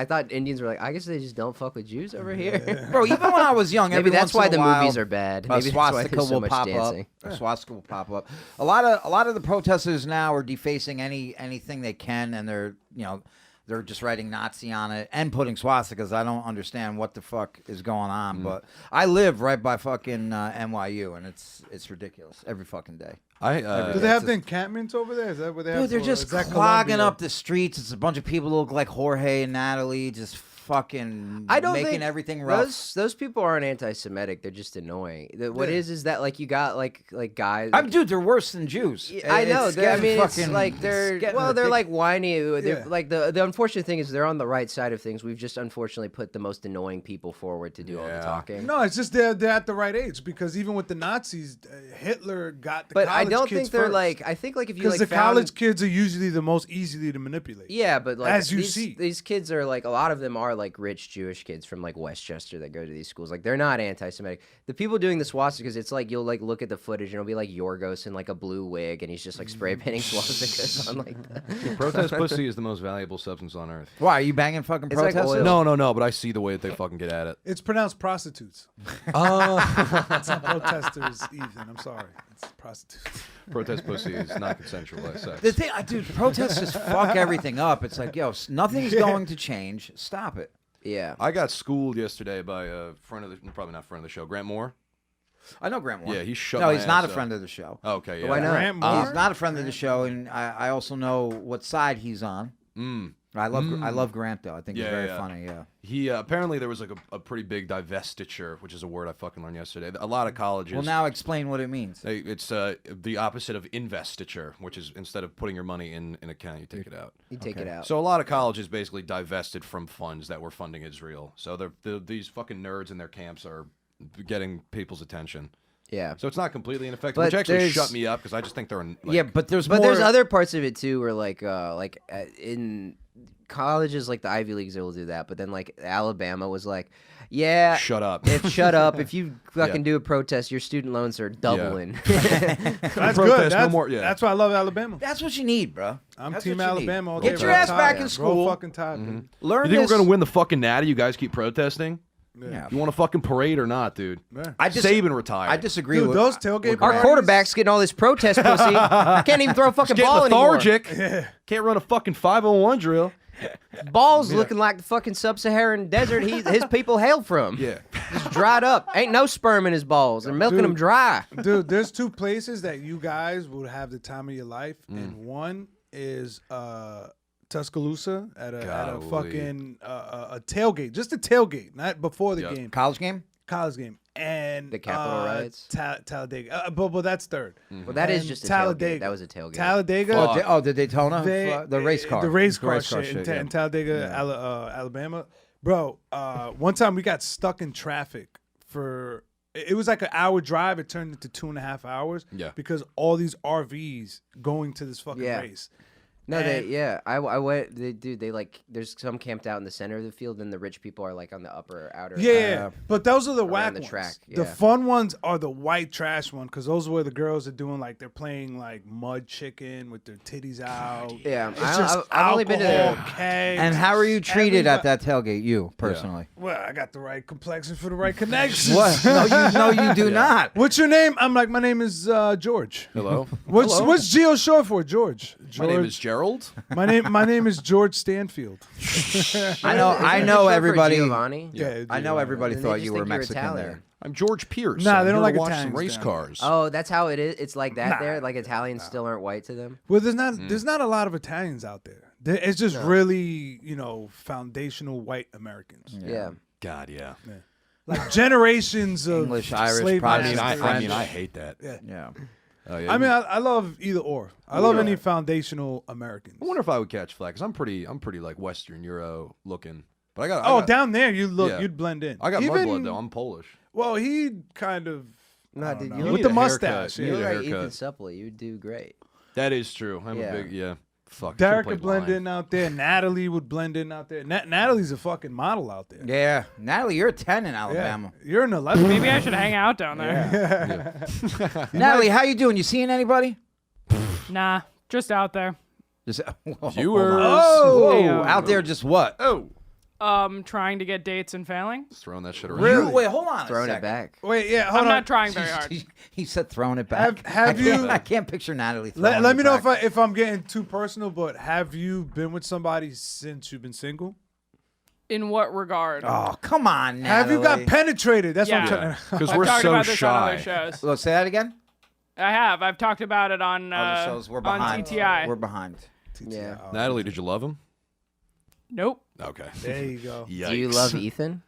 thought Indians were like, I guess they just don't fuck with Jews over here. Bro, even when I was young, Maybe every that's once why in the a while, movies are bad. a Maybe that's why swastika there's so will much pop dancing. up. A swastika will pop up. A lot of the protesters now are defacing anything they can, and they're just writing Nazi on it and putting swastikas. I don't understand what the fuck is going on, but I live right by fucking NYU, and it's ridiculous every fucking day. Do they have the encampments over there? Is that what they have? Dude, they're or just is that clogging Colombia? up the streets. It's a bunch of people who look like Jorge and Natalie, just fucking I don't making think everything rough. those people aren't anti-Semitic. They're just annoying. What is that like? You got like guys. Dude, they're worse than Jews. I know. It's I getting mean, it's fucking- like they're it's getting they're like ridiculous. whiny. They're Yeah. like the unfortunate thing is they're on the right side of things. We've just unfortunately put the most annoying people forward to do all the Yeah. talking. No, it's just they're at the right age because even with the Nazis, Hitler got the but college I don't kids think they're first. like. I think like if you Because like the found, college kids are usually the most easily to manipulate. Yeah, but like As you these, see. these kids are like a lot of them are like rich Jewish kids from like Westchester that go to these schools. Like they're not anti-Semitic. The people doing the swastikas, it's like you'll like look at the footage and it'll be like Yorgos in like a blue wig and he's just like spray painting swastikas on like the... Protest pussy is the most valuable substance on earth. Why are you banging fucking It's like protesters? oil. No, but I see the way that they fucking get at it. It's pronounced prostitutes. It's not protesters, Ethan. I'm sorry. It's prostitutes. Protest pussy is not consensual sex. The thing, dude, protests just fuck everything up. It's like, yo, nothing's going to change. Stop it. Yeah. I got schooled yesterday by a friend of the, probably not friend of the show, Grant Moore. I know Grant Moore. Yeah, he shut No, my he's not a ass friend up. of the show. Okay, yeah. Why not? Grant Moore? He's not a friend of the show, and I also know what side he's on. I love Grant though. I think he's very funny. Yeah. He apparently there was like a pretty big divestiture, which is a word I fucking learned yesterday. A lot of colleges. Well, now explain what it means. It's the opposite of investiture, which is instead of putting your money in an account, you take it out. You take it out. So a lot of colleges basically divested from funds that were funding Israel. So these fucking nerds in their camps are getting people's attention. Yeah. So it's not completely ineffective, But which actually there's- shut me up because I just think they're like, Yeah, but there's But more. there's other parts of it too, where like in colleges, like the Ivy Leagues, they will do that. But then like Alabama was like, yeah, shut up. shut up. If you fucking do a protest, your student loans are doubling. That's Protest, good. no That's, more- yeah. that's why I love Alabama. That's what you need, bro. I'm That's Team what you need. Alabama all day. Get your Roll ass Tide. back in Roll school. fucking Tide, baby. Learn You think this. we're gonna win the fucking natty? You guys keep protesting. Yeah. You want a fucking parade or not, dude? Saban retired. I disagree Dude, with those tailgate Our parties- quarterback's getting all this protest pussy. Can't even throw a fucking Getting ball lethargic. Yeah. Can't run a fucking 501 drill. anymore. Ball's looking like the fucking sub-Saharan desert his people hail from. Yeah. Just dried up. Ain't no sperm in his balls. They're milking them dry. Dude, there's two places that you guys would have the time of your life, and one is Tuscaloosa at a Golly. fucking a tailgate, just a tailgate, not before the Yep. game, college game. college game, and The Capitol riots? Talladega, but that's third. Well, that is And just a Talladega. tailgate. That was a tailgate. Talladega. The Daytona, the race car, the race car car shit, yeah. in Talladega, Alabama, bro. One time we got stuck in traffic for. It was like an hour drive. It turned into 2.5 hours. Yeah. Because all these RVs going to this fucking Yeah. race. No, And- I went. They like. There's some camped out in the center of the field, and the rich people are like on the upper outer. Yeah, but those are the whack the ones. track, The yeah. fun ones are the white trash one because those are where the girls are doing like they're playing like mud chicken with their titties out. Yeah, It's just I've only been to alcohol, the. kegs. And how are you treated at Everybody- that tailgate? You personally? Well, I got the right complexion for the right connections. What? No, you do not. What's your name? I'm like, my name is George. Hello. What's Geo short for? George. My name is Gerald. My name is George Stanfield. I know Short for everybody. Giovanni. Yeah, I know everybody Then they thought just you were think you're Mexican Italian. there. I'm George Pierce. Nah, I'm they don't here like to watch Italians some race down cars. Oh, that's how it is. It's like that Nah. there. Like Italians still aren't white to them. Well, there's not a lot of Italians out there. It's just really foundational white Americans. Yeah. God, yeah. Like generations of English, Irish, slave Protestant, masters. I hate that. Yeah. Oh, yeah. I mean, I love either or. I love any foundational Americans. I wonder if I would catch flag because I'm pretty like Western Euro looking. But I got Oh, got, down there, Yeah. you'd blend in. I got Even, mudblood though. I'm Polish. Well, he kind of. No, I don't dude, know. you need With the a haircut. mustache. You You need Yeah. a look like haircut. Ethan Supple. You would do great. That is true. I'm Yeah. a big Fuck. Derek would blend in out there. Natalie would blend in out there. Natalie's a fucking model out there. Yeah, Natalie, you're a 10 in Yeah. Alabama. You're an 11. Maybe I should hang out down there. Natalie, how you doing? You seeing anybody? Nah, just out there. Just, Viewers. Oh, Hey, out there, just what? Oh. Trying to get dates and failing. Just throwing that shit around. Really? Wait, hold on. Throwing a it second. back. Wait, yeah, hold I'm on. not trying very hard. He said throwing it back. Have I you- can't- I can't picture Natalie throwing Let it me know back. if I'm getting too personal, but have you been with somebody since you've been single? In what regard? Oh, come on, Natalie. Have you got penetrated? That's what I'm Yeah. trying to. Because I've we're talked so about this on other shy. shows. Well, say that again? I have. I've talked about it on Other shows, we're behind. on TTI. We're behind. Yeah. Natalie, did you love him? Nope. Okay. There you go. Yikes. Do you love Ethan?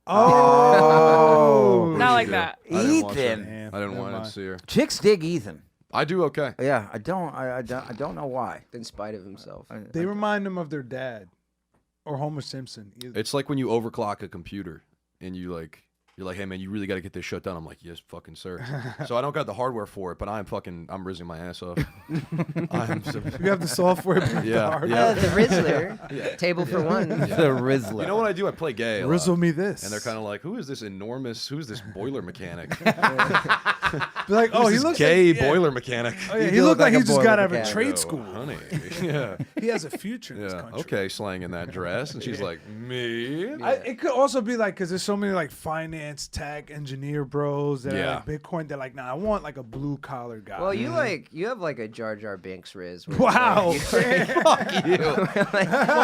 Oh, Not like Yeah. that. I didn't watch Ethan. it. Damn, I didn't never want to mind. see her. Chicks dig Ethan. I do okay. Yeah, I don't know why. In spite of himself. They remind him of their dad or Homer Simpson. Either. It's like when you overclock a computer and you like You're like, hey man, you really got to get this shut done. I'm like, yes, fucking sir. So I don't got the hardware for it, but I'm rizzing my ass off. You have the software. But Yeah, the hardware. yeah. The Rizzler. Table for one. The Rizzler. You know what I do? I play gay. A lot. Rizzle me this. And they're kind of like, who's this boiler mechanic? Be like, oh, Who's he this looks gay like, boiler mechanic. Oh, yeah, You he do looked look like like he a just boiler got out of a mechanic. trade Oh, school. honey. Yeah. He has a future in this Yeah. country. Okay, slanging that dress, and she's like, me. It could also be like, because there's so many like finance, tech, engineer bros that are Yeah. like Bitcoin. They're like, nah, I want like a blue collar guy. Well, you have like a Jar Jar Binks Rizz. where it's Wow. like-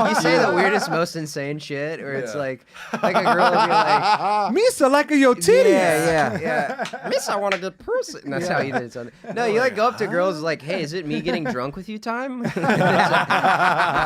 you say the weirdest, most insane shit, or it's like a girl will be like, Misa like a yo titties. yeah. Miss, I want a good person. And that's how you did it. No, you like go up to girls like, hey, is it me getting drunk with you time?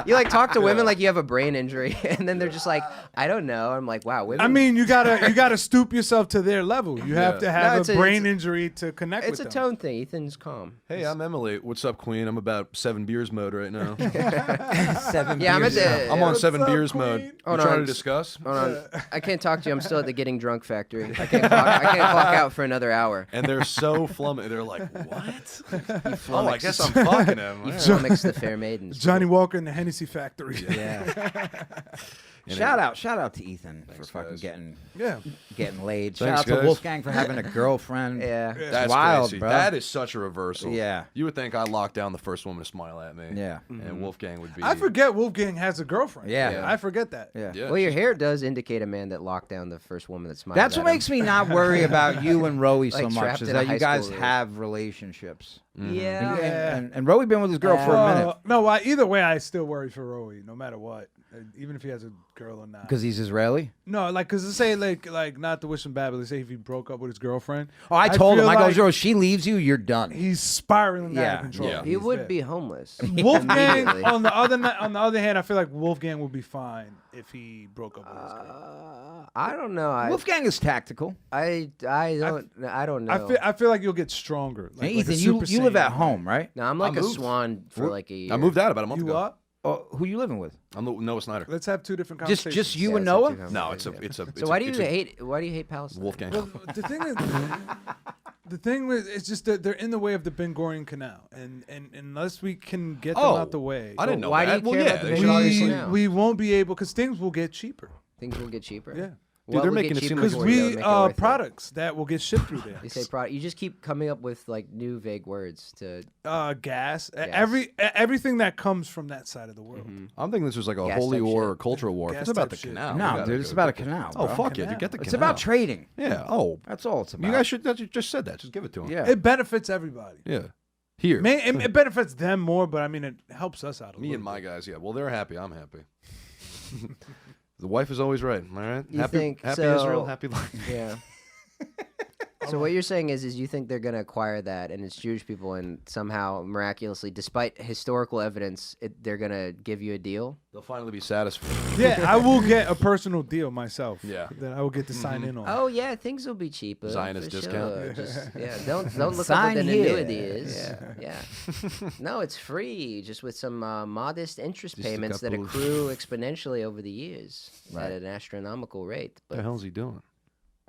You like talk to women like you have a brain injury, and then they're just like, I don't know. I'm like, wow, women. I mean, you gotta stoop yourself to their level. You have to No, have it's a a- brain it's a- injury to connect it's a with them. tone thing. Ethan's calm. Hey, I'm Emily. What's up, Queen? I'm about 7 beers mode right now. 7 Yeah, I'm at beers the. in. I'm on What's 7 up, beers Queen? mode. Hold You trying on. to discuss? Hold on. I can't talk to you. I'm still at the getting drunk factory. I can't clock out for another hour. And they're so flummoxed. They're like, what? Oh, I guess I'm fucking him. You Yeah. flummoxed the fair maidens. Johnny Walker in the Hennessy factory. Yeah. And Shout out to Ethan Thanks, for fucking guys. getting laid. Thanks, Shout out to guys. Wolfgang for having a girlfriend. Yeah. That's wild, crazy. bro. That is such a reversal. Yeah. You would think I locked down the first woman to smile at me. Yeah. And Wolfgang would be. I forget Wolfgang has a girlfriend. Yeah. I forget that. Yeah. Yeah. Well, your hair does indicate a man that locked down the first woman that smiled. That's at what makes me not worry about you and Roey so Like much trapped is in a that high you guys school have relationships. him. Yeah. And Roey been with his girl for a minute No, either way, I still worry for Roey, no matter what, even if he has a girl or not. because he's Israeli. No, like, cause let's say like not to wish him bad, but let's say if he broke up with his girrand. Oh, I told him, feel I go, like Joe, she leaves you, you're done. he's spiraling out Yeah. of control. Yeah. He He's would there. be homeless. Wolfgang. Immediately. on the other hand, I feel like Wolfgang would be fine if he broke up with his girl. I don't know. Wolfgang is tactical. I don't know. I feel like you'll get stronger. Like, Hey, like a Ethan, Super you live Saiyan. at home, right? No, I'm like I a moved. swan for like a year. I moved out about a month You ago. up? Oh, who you living with? I'm Noah Snyder. Let's have two different Just conversations. you and Yeah, it's Noah? up to No, him. it's a. So why do you hate Palestine? Wolfgang? Well, the thing is, the thing is, it's just that they're in the way of the Ben Gurion Canal, and unless we can get them out the way, I didn't know why do that. you care well, about the yeah, Ben they Gurion should- Canal? we won't be able because things will get cheaper. Things will get cheaper. Yeah. What they're would making get it seem cheaper like Because for you that would we make it worth it? products that will get shipped through there. You say product. You just keep coming up with like new vague words to. Gas. Gas. Everything that comes from that side of the world. I'm thinking this was like a Gas holy type war shit. or cultural war. Gas It's about type the shit. canal. We No, gotta dude, it's go about a get the- canal. Oh bro. fuck yeah, you get the It's canal. about trading. Yeah. Oh, That's all it's about. you guys should. You just said that. Just give it to him. Yeah. It benefits everybody. Yeah. Here. It benefits them more, but I mean, it helps us out a Me little and my bit. guys. Yeah. Well, they're happy. I'm happy. The wife is always right. Am I right? You happy, think happy so? Israel. Happy life. Yeah. So what you're saying is you think they're gonna acquire that, and it's Jewish people, and somehow miraculously, despite historical evidence, they're gonna give you a deal. They'll finally be satisfied. Yeah, I will get a personal deal myself. Yeah. That I will get to sign in on. Oh yeah, things will be cheaper. Zionist for discount. Sure. Just, don't look Sign up what the here. annuity is. Yeah. No, it's free, just with some modest interest Just a payments that couple of- accrue exponentially over the years Right. at an astronomical rate. What the But hell's he doing?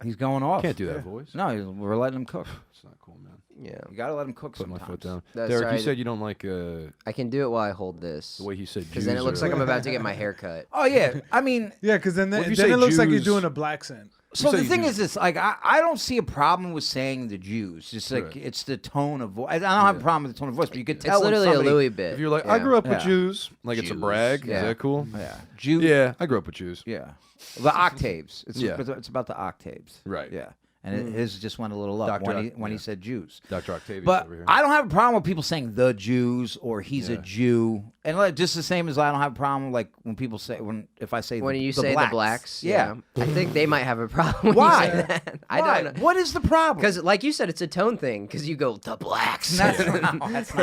He's going off. Can't do that voice. No, we're letting him cook. It's not cool, man. yeah, You gotta let him cook Put my sometimes. foot down. No, Derek, sorry, you said you don't like I can do it while I hold this. the way he said Because then it Jews looks are- like I'm about to get my hair cut. Oh yeah, I mean, Yeah, because then Well, if you then say it looks like you're Jews- doing a black scent. so say the thing Jews. is this: like, I don't see a problem with saying the Jews. Just like Right. it's the tone of voice. I don't have a problem with the tone of voice, but you could tell It's when literally somebody, a Louis bit. If you're like, I Yeah. grew up with Yeah. Jews, like it's a Jews. brag. Yeah. Is that cool? Yeah, Jew. Yeah, I grew up with Jews. Yeah, the octaves. It's Yeah. it's about the octaves. Right. Yeah, and his just went a little up Dr. when he yeah. said Jews. Dr. Octavius But over here. I don't have a problem with people saying the Jews or he's a Yeah. Jew, and like, just the same as I don't have a problem like when people say if I say when the, you the say blacks. the blacks, yeah. I think they might have a problem. When Why? You say that. I Why? don't know. What is the problem? Because, like you said, it's a tone thing. Because you go the blacks. that's not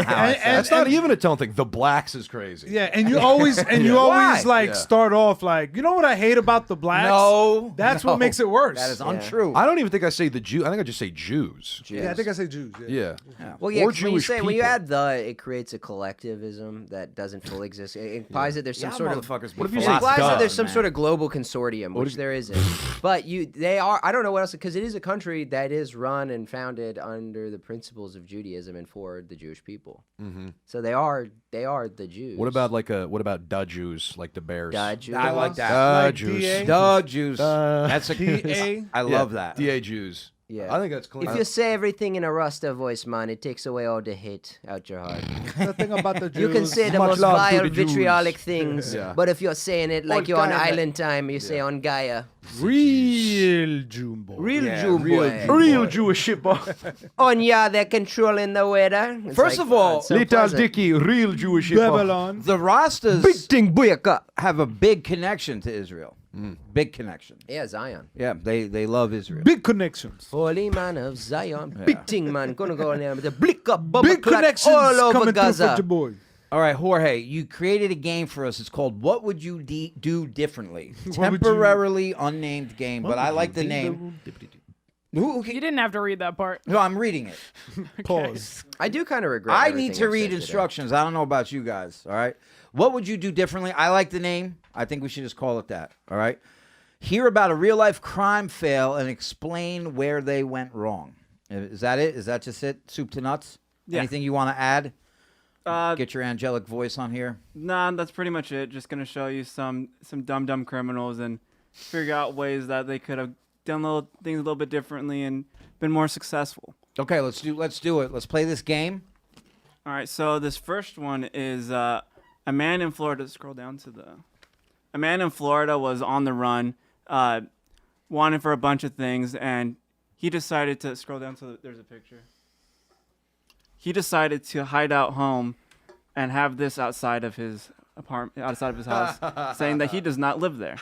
how I said That's not even a tone thing. The blacks is crazy. Yeah, and you always Why? like Yeah. start off like, you know what I hate about the blacks? No, That's no. what makes it worse. That is Yeah. untrue. I don't even think I say the Jew. I think I just say Jews. Yeah, I think I say Jews. Yeah. Yeah. Well, yeah, Or 'cause when you Jewish say when you people. add the, it creates a collectivism that doesn't fully exist. It implies that there's some Y'all sort of motherfuckers What be if you it say implies that duh, there's some man. sort of global consortium, which there isn't. But they are. I don't know what else, because it is a country that is run and founded under the principles of Judaism and for the Jewish people. Mm-hmm. So they are the Jews. What about da Jews, like the Bears? Da Jews? I like that. Da Like Jews. DA? The Jews. That's a DA? I love that. Da Jews. Yeah. I think that's clean. If you say everything in a Rasta voice, man, it takes away all the hate out your heart. The thing about the Jews. You can say the Much most love to vile, the Jews. vitriolic things, Yeah. but if you're saying it like All you're on kinda- island time, you say on Gaia. real Jew boy. Real Yeah, Jew real boy. Real Jewish shit, boy. On yeah, they're controlling the weather. It's First of all, it's so Little pleasant. Dicky, real Jewish shit, boy. Babylon. The Rastas Thing booyaka. have a big connection to Israel. Big connection. Yeah, Zion. Yeah, they love Israel. Big connections. Holy man of Zion. Big thing, man. Gonna go in there with the blick up, bubble Big clot connections all over coming through Gaza. for your boy. All right, Jorge, you created a game for us. It's called "What Would You Do Differently?" What would you- Temporarily unnamed game, but I like the name. You didn't have to read that part. No, I'm reading it. Pause. I do kind of regret. I everything need to I've read said today. instructions. I don't know about you guys. All right. What would you do differently? I like the name. I think we should just call it that. All right. Hear about a real life crime fail and explain where they went wrong. Is that it? Is that just it? Soup to nuts? Yeah. Anything you want to add? Uh, Get your angelic voice on here. Nah, that's pretty much it. Just gonna show you some dumb criminals and figure out ways that they could have done little things a little bit differently and been more successful. Okay, let's do it. Let's play this game. All right, so this first one is a man in Florida. Scroll down to a man in Florida was on the run, wanted for a bunch of things, and he decided to scroll down so that there's a picture. He decided to hide out home and have this outside of his apartment, outside of his house, saying that he does not live there.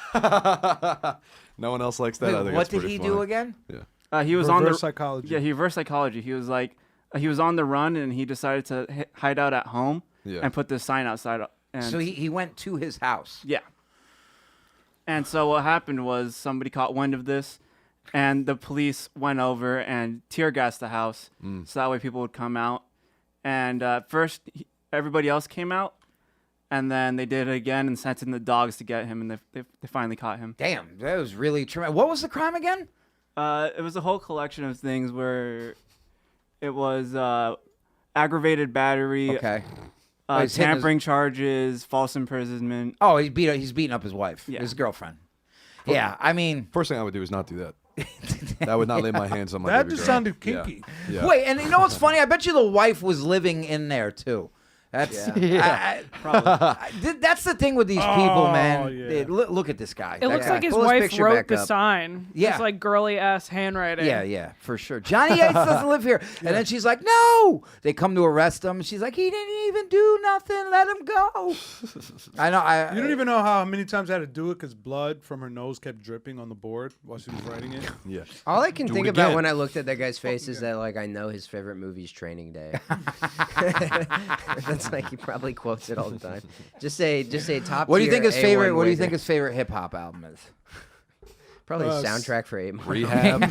No one else likes that. I Wait, think what that's did pretty he funny. do again? He was on the Reverse psychology. Yeah, he reversed psychology. He was like, he was on the run and he decided to hide out at home Yeah. and put this sign outside. And So he went to his house. yeah. And so what happened was somebody caught wind of this, and the police went over and tear gassed the house, so that way people would come out. And first, everybody else came out, and then they did it again and sent in the dogs to get him, and they finally caught him. Damn, that was really traumatic. What was the crime again? It was a whole collection of things where it was aggravated battery, Okay. he's hitting his- tampering charges, false imprisonment. Oh, he's beating up his wife, Yeah. his girlfriend. Yeah, I mean, First thing I would do is not do that. I would not lay my hands on my That baby just girl. sounded Yeah. kinky. Yeah. wait, and you know what's funny? I bet you the wife was living in there too. That's that's the thing with these people, man. yeah. Look at this guy. It That looks guy. like his Pull his wife picture wrote back the up. sign. Yeah. It's like girly ass handwriting. Yeah, for sure. Johnny Yates doesn't live here. And then she's like, no. They come to arrest him. She's like, he didn't even do nothing. Let him go. I know. You don't even know how many times I had to do it because blood from her nose kept dripping on the board while she was writing it. Yeah. All I can Do think it about again. when I looked at that guy's face is that, like, I know his favorite movie is Training Day. That's like he probably quotes it all the time. Just say top. What do you think his tier favorite? A1 What do you wizard. think his favorite hip hop album is? Probably a soundtrack for 8 Mile. Rehab.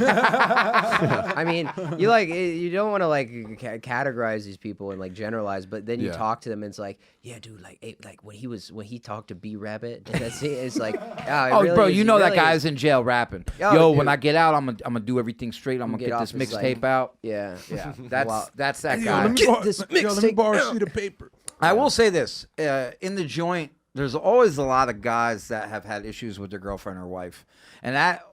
I mean, you don't want to like categorize these people and like generalize, but then you Yeah. talk to them and it's like, yeah, dude, like when he talked to B Rabbit, it's like, oh, Oh, really bro, is- you it know that really guy's is- in jail rapping. Oh, Yo, dude. when I get out, I'm gonna do everything straight. I'm gonna Get get this off his, like- mixtape out. Yeah, Yeah, Wow. that's that Yo, guy. let me Get borrow, this yo, let me mixtape borrow out. a sheet of paper. I will say this: in the joint, there's always a lot of guys that have had issues with their girlfriend or wife, and that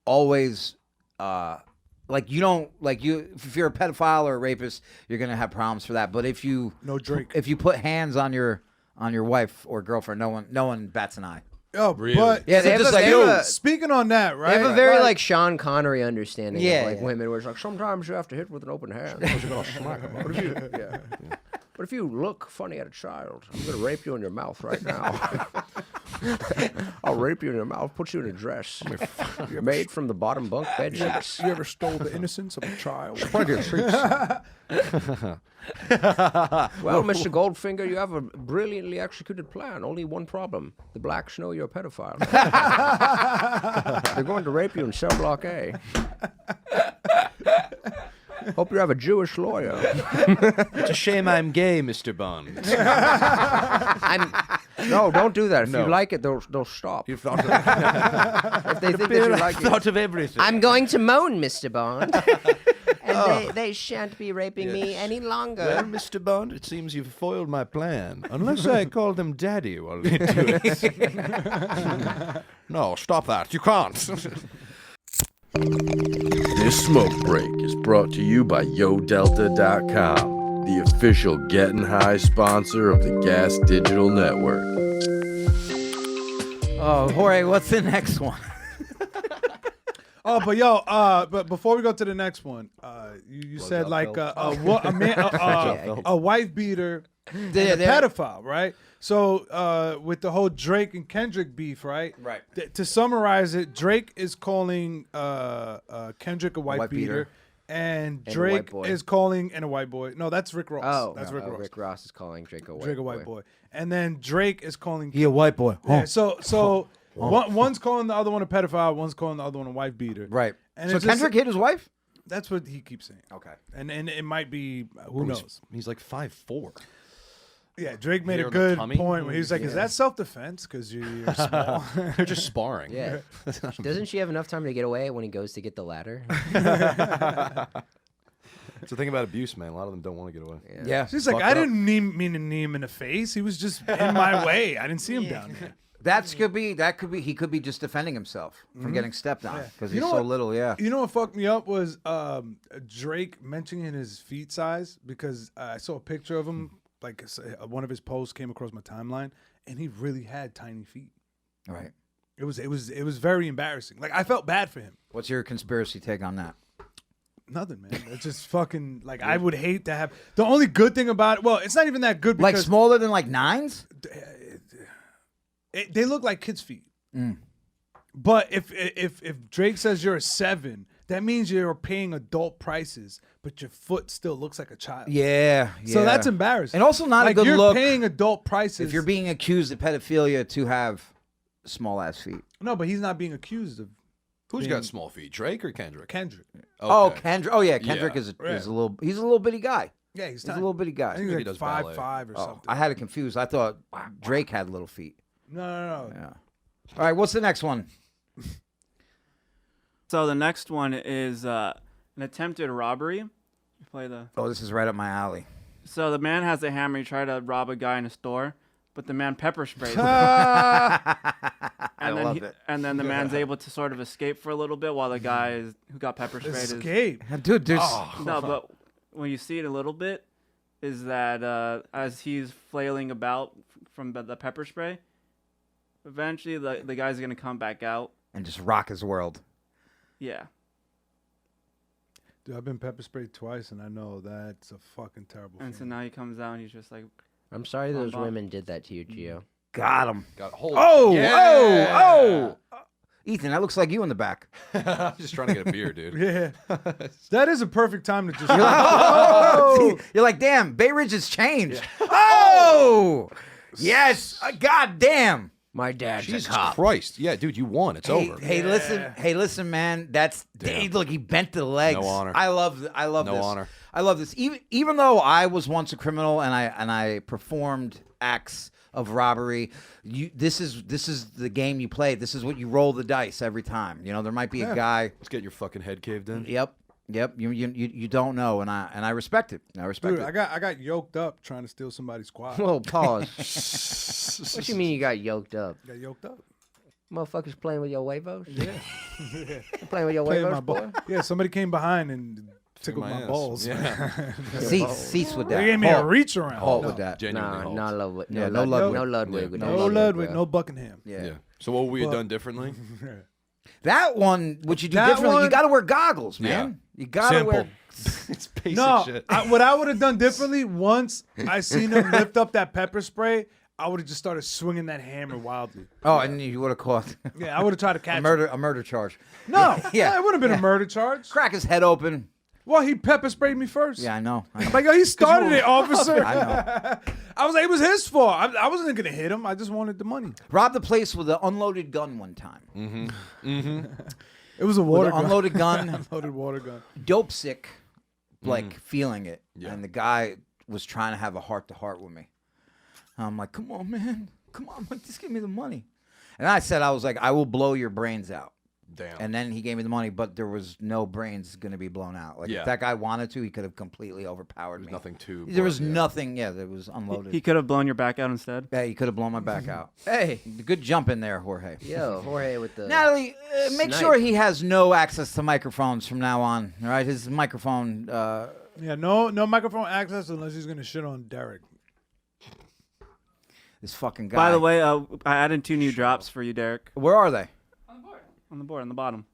always, like you don't like you. If you're a pedophile or a rapist, you're gonna have problems for that. But if you No Drake. if you put hands on your wife or girlfriend, no one bats an eye. Oh, Really? but Yeah, They they're have just a- like, they yo. have a- speaking on that, right? They have a very Like, like Sean Connery understanding Yeah, of like yeah. women, where it's like sometimes you have to hit with an open hand. Or you're gonna smack 'em. But if you, But if you look funny at a child, I'm gonna rape you in your mouth right now. I'll rape you in the mouth, put you in a dress. You're made from the bottom bunk bed sheets. You ever stole the innocence of a child? Plenty of treats. Well, Mr. Goldfinger, you have a brilliantly executed plan. Only one problem. The blacks know you're a pedophile. They're going to rape you in cell block A. Hope you have a Jewish lawyer. It's a shame I'm gay, Mr. Bond. No, don't do that. If No. you like it, they'll stop. You've thought If they think that you like it. of everything. I'm going to moan, Mr. Bond. And they shan't be raping me any longer. Well, Mr. Bond, it seems you've foiled my plan. Unless I call them daddy while you do it. No, stop that. You can't. This smoke break is brought to you by YoDelta.com, the official Getting High sponsor of the Gas Digital Network. Oh, Jorge, what's the next one? Oh, but but before we go to the next one, you said like a wife beater and a pedophile, right? So with the whole Drake and Kendrick beef, right? Right. To summarize it, Drake is calling Kendrick a wife beater. And Drake is calling and a white boy. No, that's Rick Ross. Oh, that's Rick Ross. Rick Ross is calling Drake a white Drake a white boy. And then Drake is calling. He a white boy. Yeah, so one's calling the other one a pedophile. One's calling the other one a wife beater. Right. And So it's just- Kendrick hit his wife? That's what he keeps saying. Okay. And it might be who knows. He's like 5'4". Yeah, Drake made Hair a on the good tummy? point where he was like, "Is that self-defense? Because you're small." They're just sparring. Yeah. Doesn't she have enough time to get away when he goes to get the ladder? It's the thing about abuse, man. A lot of them don't want to get away. Yeah. She's like, Fuck "I up. didn't mean to knee him in the face. He was just in my way. I didn't see him down there." He could be just defending himself from getting stepped on because You he's know so what? little. Yeah. You know what fucked me up was Drake mentioning his feet size because I saw a picture of him. Like one of his posts came across my timeline, and he really had tiny feet. Right. It was very embarrassing. Like I felt bad for him. What's your conspiracy take on that? Nothing, man. It's just fucking like I would hate to have. The only good thing about it, well, it's not even that good Like because smaller than like nines? they look like kids' feet. But if Drake says you're a 7, that means you're paying adult prices, but your foot still looks like a child. Yeah. So that's embarrassing. And also not like a good you're look paying adult prices. if you're being accused of pedophilia to have small ass feet. No, but he's not being accused of Who's being got small feet? Drake or Kendrick? Kendrick. Oh, Okay. Kendrick. Oh yeah, Kendrick Yeah. is a little. He's a little bitty guy. Yeah, He's a little bitty I guy. think he he's does like ballet. 5'5" or Oh, something. I had it confused. I thought Drake had little feet. No. Yeah. All right. What's the next one? So the next one is an attempted robbery. You play the. Oh, this is right up my alley. So the man has a hammer. He tried to rob a guy in a store, but the man pepper sprays him. And then the man's able to sort of escape for a little bit while the guy who got pepper sprayed is. Escape. Dude, there's. No, but when you see it a little bit, is that as he's flailing about from the pepper spray, eventually the guy's gonna come back out. And just rock his world. Yeah. Dude, I've been pepper sprayed twice, and I know that's a fucking terrible And so feeling. now he comes out and he's just like, I'm sorry those Bomb. women did that to you, Gio. Got him. Got a hole. Oh. Ethan, that looks like you in the back. I'm just trying to get a beer, dude. Yeah. That is a perfect time to just... Oh! You're like, damn, Bay Ridge has changed. Oh! Yes. God damn. My dad's Jesus a cop. Christ. Yeah, dude, you won. It's over. Hey, listen, man. That's hey, look. He bent the legs. No honor. I love No this. honor. I love this. Even though I was once a criminal and I performed acts of robbery, this is the game you play. This is what you roll the dice every time. You know, there might be a guy. Let's get your fucking head caved in. Yep. You don't know, and I respect it. I respect Dude, it. I got yoked up trying to steal somebody's quad. Whoa, pause. What you mean you got yoked up? Got yoked up. Motherfuckers playing with your huevos? Yeah. You playing with your Playing my huevos, ball. boy? Yeah, somebody came behind and tickled my my ass. balls. Yeah. Cease with that. They gave me a Halt. reach around. Halt No. with that. Genuinely. Nah, halt. no Ludwig. Yeah, No no Ludwig. Ludwig. No Ludwig. Yeah, No Ludwig, bro. no Buckingham. Yeah. Yeah. So what would we have But- done differently? That one, what you do That differently, you one- got to wear goggles, man. You got to wear. It's basic No, shit. what I would have done differently, once I seen him lift up that pepper spray, I would have just started swinging that hammer wildly. Oh, and you would have caught Yeah, I would have tried to catch a murder charge. No, Yeah. it would have been a murder charge. Crack his head open. Well, he pepper sprayed me first. Yeah, I know. Like, yo, he started it, officer. I know. I was like, it was his fault. I wasn't gonna hit him. I just wanted the money. Robbed the place with an unloaded gun one time. It was a water With an gun. unloaded gun. Unloaded water gun. Dope sick, like feeling it. Yeah. And the guy was trying to have a heart-to-heart with me. I'm like, come on, man. Come on, man. Just give me the money. And I said, I was like, I will blow your brains out. Damn. And then he gave me the money, but there was no brains going to be blown out. Like, Yeah. if that guy wanted to, he could have completely overpowered me. Nothing too. There was but, yeah. nothing. Yeah, there was unloaded. He could have blown your back out instead. Yeah, he could have blown my back out. Hey, Good jump in there, Jorge. yo, Jorge with the. Natalie, make Snipe. sure he has no access to microphones from now on. All right, his microphone. Yeah, no microphone access unless he's gonna shit on Derek. This fucking guy. By the way, I added 2 new drops for you, Derek. where are they? On the board, on the bottom.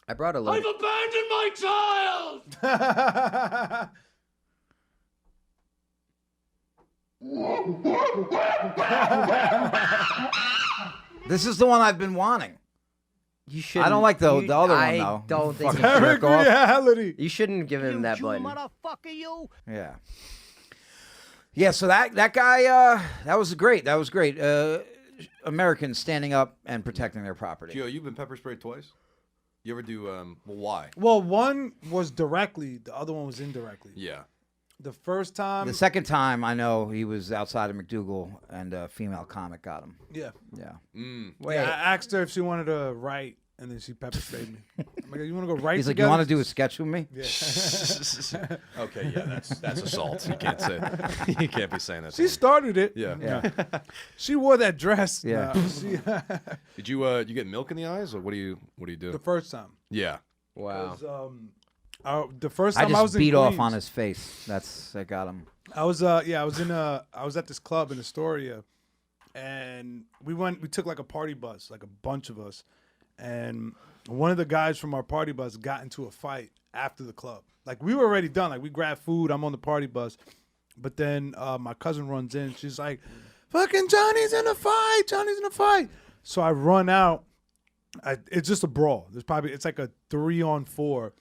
I brought a little. abandoned my child! This is the one I've been wanting. You should. I don't like the other one though. I don't think. Fucking You, jerk Derek off. reality. you shouldn't give him that button. Yeah. Yeah. So that guy, that was great. That was great. Americans standing up and protecting their property. Gio, you've been pepper sprayed twice. You ever do? Well, why? Well, one was directly, the other one was indirectly. Yeah. The first time, The second time, I know he was outside of McDougal, and a female comic got him. yeah. Yeah. Wait, I asked her if she wanted to write, and then she pepper sprayed me. I'm like, you want to go write He's like, together? you want to do a sketch with me? Yeah. Okay, yeah, that's assault. You can't say. You can't be saying that. She started it. Yeah. Yeah. She wore that dress. Yeah. No, she, Did you get milk in the eyes, or what do you do? the first time. Yeah. wow. The first I time just I was beat in off Queens, on his face. I got him. I was at this club in Astoria, and we took like a party bus, like a bunch of us, and one of the guys from our party bus got into a fight after the club. Like, we were already done. Like, we grabbed food. I'm on the party bus, but then my cousin runs in. She's like, "Fucking Johnny's in a fight! Johnny's in a fight!" So I run out. It's just a brawl. It's like a 3-on-4.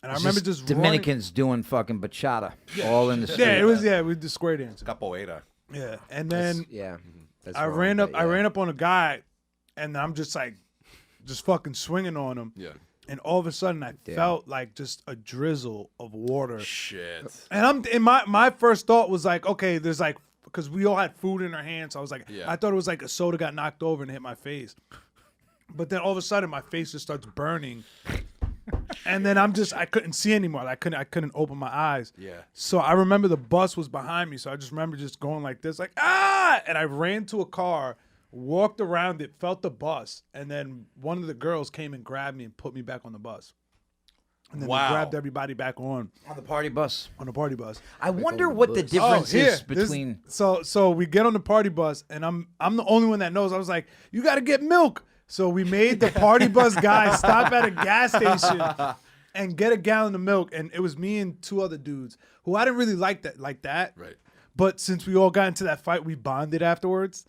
And I remember just Dominicans doing fucking bachata all in the street. running. We did square dancing. Capoeira. Yeah, and then Yeah. That's I wrong, ran up. but I yeah. ran up on a guy, and I'm just like, just fucking swinging on him. Yeah. And all of a sudden, I felt like just a drizzle of water. Shit. And my first thought was like, okay, there's like, because we all had food in our hands. So I was like, Yeah. I thought it was like a soda got knocked over and hit my face. But then all of a sudden, my face just starts burning. And then I couldn't see anymore. I couldn't open my eyes. Yeah. So I remember the bus was behind me. So I just remember just going like this, like, ah! And I ran to a car, walked around it, felt the bus. And then one of the girls came and grabbed me and put me back on the bus. And then Wow. they grabbed everybody back on the party bus. the party bus. I wonder what the bus. difference here, is between. So we get on the party bus, and I'm the only one that knows. I was like, you got to get milk. So we made the party bus guy stop at a gas station and get a gallon of milk. And it was me and 2 other dudes who I didn't really like that. Right. But since we all got into that fight, we bonded afterwards.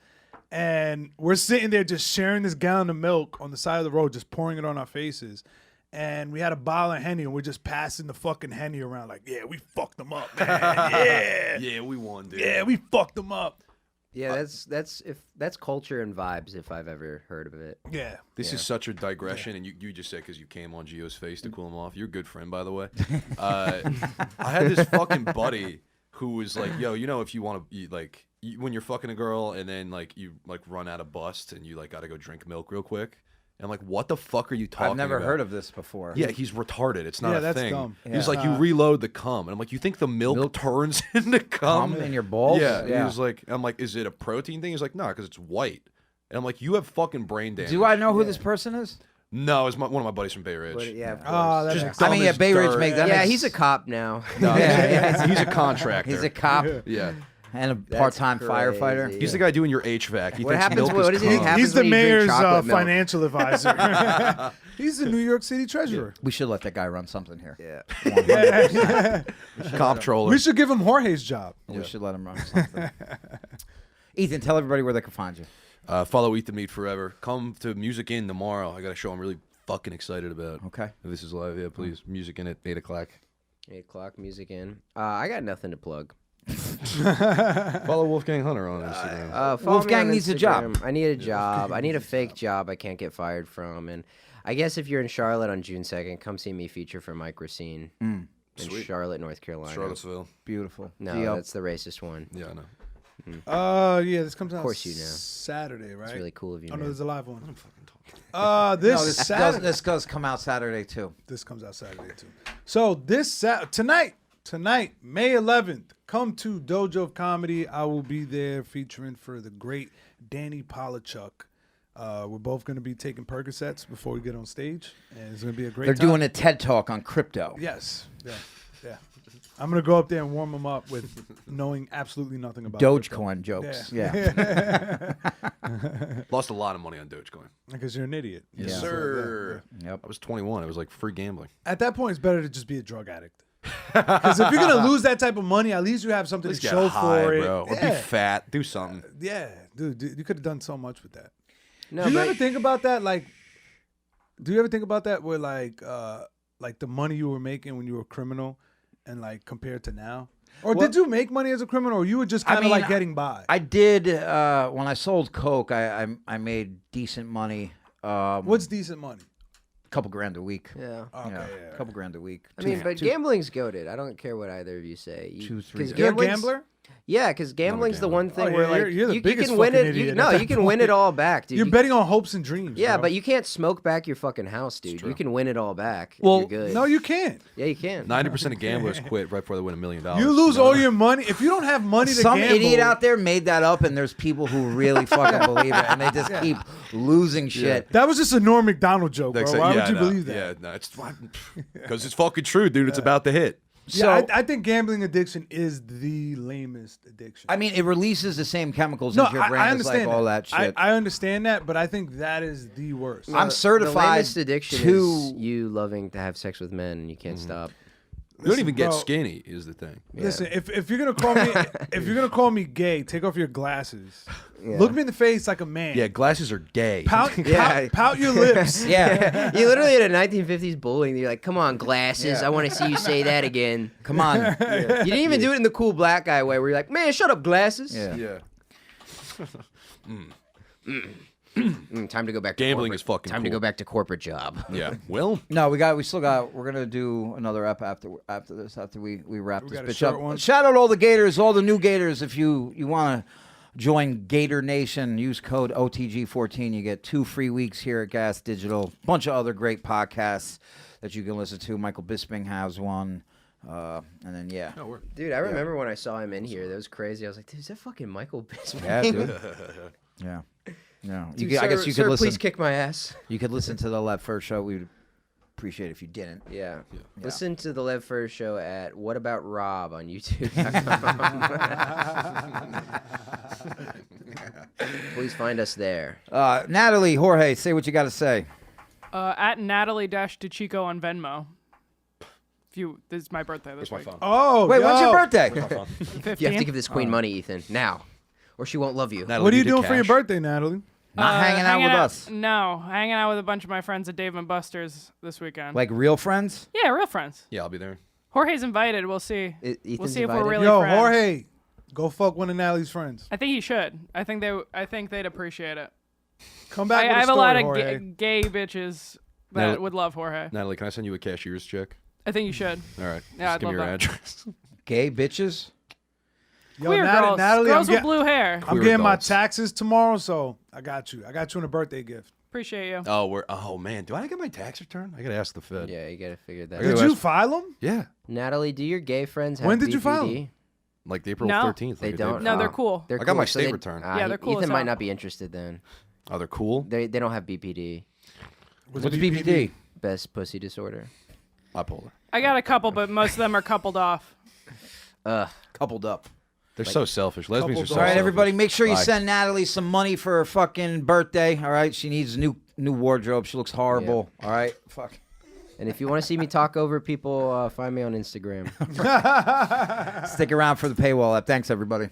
And we're sitting there just sharing this gallon of milk on the side of the road, just pouring it on our faces. And we had a bottle of Henny, and we're just passing the fucking Henny around like, yeah, we fucked them up, man. Yeah. Yeah, we won, dude. Yeah, we fucked them up. Yeah, that's culture and vibes if I've ever heard of it. Yeah. This is such a digression, and you just said because you came on Gio's face to cool him off. You're a good friend, by the way. I had this fucking buddy who was like, yo, if you want to, when you're fucking a girl and then, you, run out of bust and you, got to go drink milk real quick. And I'm like, what the fuck are you talking about? I've never heard of this before. Yeah, he's retarded. It's not Yeah, a that's thing. dumb. He's like, you reload the cum. And I'm like, you think the milk turns into cum? Cum in your balls? Yeah. Yeah. He was like, I'm like, is it a protein thing? He's like, no, because it's white. And I'm like, you have fucking brain damage. Do I know who this person is? No, it's one of my buddies from Bay Ridge. But yeah, of course. Oh, that Just makes dumb I mean, yeah, as Bay Ridge dirt. makes that. yeah, makes- he's a cop now. No, Yeah, he's a contractor. He's a cop. Yeah. and a That's part-time crazy. firefighter. He's the guy doing your HVAC. He What thinks happens? milk What is does he think cum. happens He's the when you drink mayor's chocolate milk? financial advisor. He's the New York City treasurer. We should let that guy run something here. Yeah. Comptroller. We should give him Jorge's job. We should let him run something. Ethan, tell everybody where they can find you. Follow Eat the Meat forever. Come to Music In tomorrow. I got a show I'm really fucking excited about. Okay. If this is live, yeah, please. Music In at 8 o'clock. 8 o'clock, music in. I got nothing to plug. Follow Wolfgang Hunter on Instagram. Follow me Wolfgang on needs a job. Instagram. I need a job. I need a fake job I can't get fired from. And I guess if you're in Charlotte on June 2nd, come see me feature for Mike Racine in Sweet. Charlotte, North Carolina. Charlottesville. Beautiful. No, Gio. that's the racist one. Yeah, I know. Yeah, this comes out course you know. Saturday, right? It's really cool of you, Oh, no, man. there's a live one. No, This Saturday. this does come out Saturday too. This comes out Saturday too. So tonight, May 11th, come to Dojo of Comedy. I will be there featuring for the great Danny Polachuk. We're both going to be taking Percocets before we get on stage, and it's going to be a great They're time. doing a TED Talk on crypto. Yes. Yeah. I'm going to go up there and warm them up with knowing absolutely nothing about Dogecoin jokes. Yeah. Lost a lot of money on Dogecoin. Because you're an idiot. Yeah. Yes, sir. Yep. I was 21. It was like free gambling. At that point, it's better to just be a drug addict. Because if you're going to lose that type of money, at least you have something At least to get show high, for it. bro. Or be Yeah. fat. Do something. Yeah, dude, you could have done so much with that. No, Do you but ever think about that? Like, do you ever think about that where like the money you were making when you were a criminal, and like compared to now? Or Well- did you make money as a criminal, or you were just kind of mean, like getting by? I did when I sold coke. I made decent money. What's decent money? a couple grand a week? yeah. Okay, Yeah, yeah. a couple grand a week. I mean, but gambling's goated. I don't care what either of you say. 2, 3 'cause days. You're a gambling's- gambler? Yeah, because gambling's the one thing Oh, where yeah, like you're the you biggest can win fucking it. idiot No, at that you can win point. it all back, dude. You're betting on hopes and dreams. Yeah, bro. but you can't smoke back your fucking house, dude. You can win it all back. If Well, you're good. No, you can't. Yeah, you can. 90% of gamblers quit right before they win $1 million. You lose all your money if you don't have money to Some gamble. idiot out there made that up, and there's people who really fucking believe it, and they just keep losing shit. That was just a Norm Macdonald joke, bro. Like, Why yeah, would you no, believe that? Yeah, no, it's because it's fucking true, dude. It's about to hit. Yeah, I think gambling addiction is the lamest addiction. I mean, it releases the same chemicals No, into your brain I as understand like all that shit. I understand that, but I think that is the worst. I'm The certified lamest addiction to is you loving to have sex with men and you can't stop. You don't even get bro. skinny is the thing. Listen, if you're gonna call me gay, take off your glasses. Look me in the face like a man. Yeah, glasses are gay. Pout, Yeah. pout your lips. yeah. You literally had a 1950s bullying. You're like, come on, glasses. I want to see you say that again. Come on. You didn't even do it in the cool black guy way where you're like, man, shut up, glasses. Yeah. Yeah. Time to go back to Gambling corporate. is fucking Time to cool. go back to corporate job. Yeah. Well, No, we're gonna do another ep after this, after we wrap this got a bitch short up. one? Shout out all the Gators, all the new Gators. If you want to join Gator Nation, use code OTG14. You get 2 free weeks here at Gas Digital. Bunch of other great podcasts that you can listen to. Michael Bisping has one. And then Dude, I remember when I saw him in here. That was crazy. I was like, dude, is that fucking Michael Bisping? yeah, dude. Yeah. Dude, I guess you sir, could listen. please kick my ass. You could listen to the Left First show. We'd appreciate it if you didn't. Yeah. Listen to the Lev First show at What About Rob on YouTube. Please find us there. Natalie, Jorge, say what you got to say. At Natalie-DeChico on Venmo. This is my birthday this where's my week. phone? Oh, Wait, when's your yo. birthday? Where's my phone? 15th? You have to give this queen money, Ethan, now, or she won't love you. Natalie, What are you did doing for your cash? birthday, Natalie? Not hanging out with us. No, hanging out with a bunch of my friends at Dave & Buster's this weekend. Like real friends? Yeah, real friends. Yeah, I'll be there. Jorge's invited. We'll see. We'll Ethan's see if we're invited? really Yo, friends. Jorge, go fuck one of Natalie's friends. I think he should. I think they'd appreciate it. Come back I with have a a story, lot of Jorge. gay bitches that Natalie- would love Jorge. Natalie, can I send you a cashier's check? I think you should. All right. Yeah, Just I'd give me love your that. address. Gay bitches? Yo, Queer girls. Natalie, girls I'm, with blue hair. I'm Queer getting my adults. taxes tomorrow, so I got you. I got you in a birthday gift. Appreciate you. Oh man, do I get my tax return? I gotta ask the Fed. Yeah, you gotta figure that Yeah. out. Did you file them? Yeah. Natalie, do your gay friends have When did you BPD? file 'em? Like April No. 13th. They like a day don't. before. No, they're cool. They're I got my cool, so state they- return. Yeah, they're cool Ethan as might hell. not be interested then. Oh, they're cool. They don't have BPD, What's BPD? best pussy disorder. Bipolar. I got a couple, but most of them are coupled off. Ugh. Coupled up. They're so selfish. Lesbians are so All All right, selfish. everybody, make sure you Bye. send Natalie some money for her fucking birthday. All right, she needs new wardrobe. She looks horrible. All right, fuck. And if you want to see me talk over people, find me on Instagram. Stick around for the paywall app. Thanks, everybody.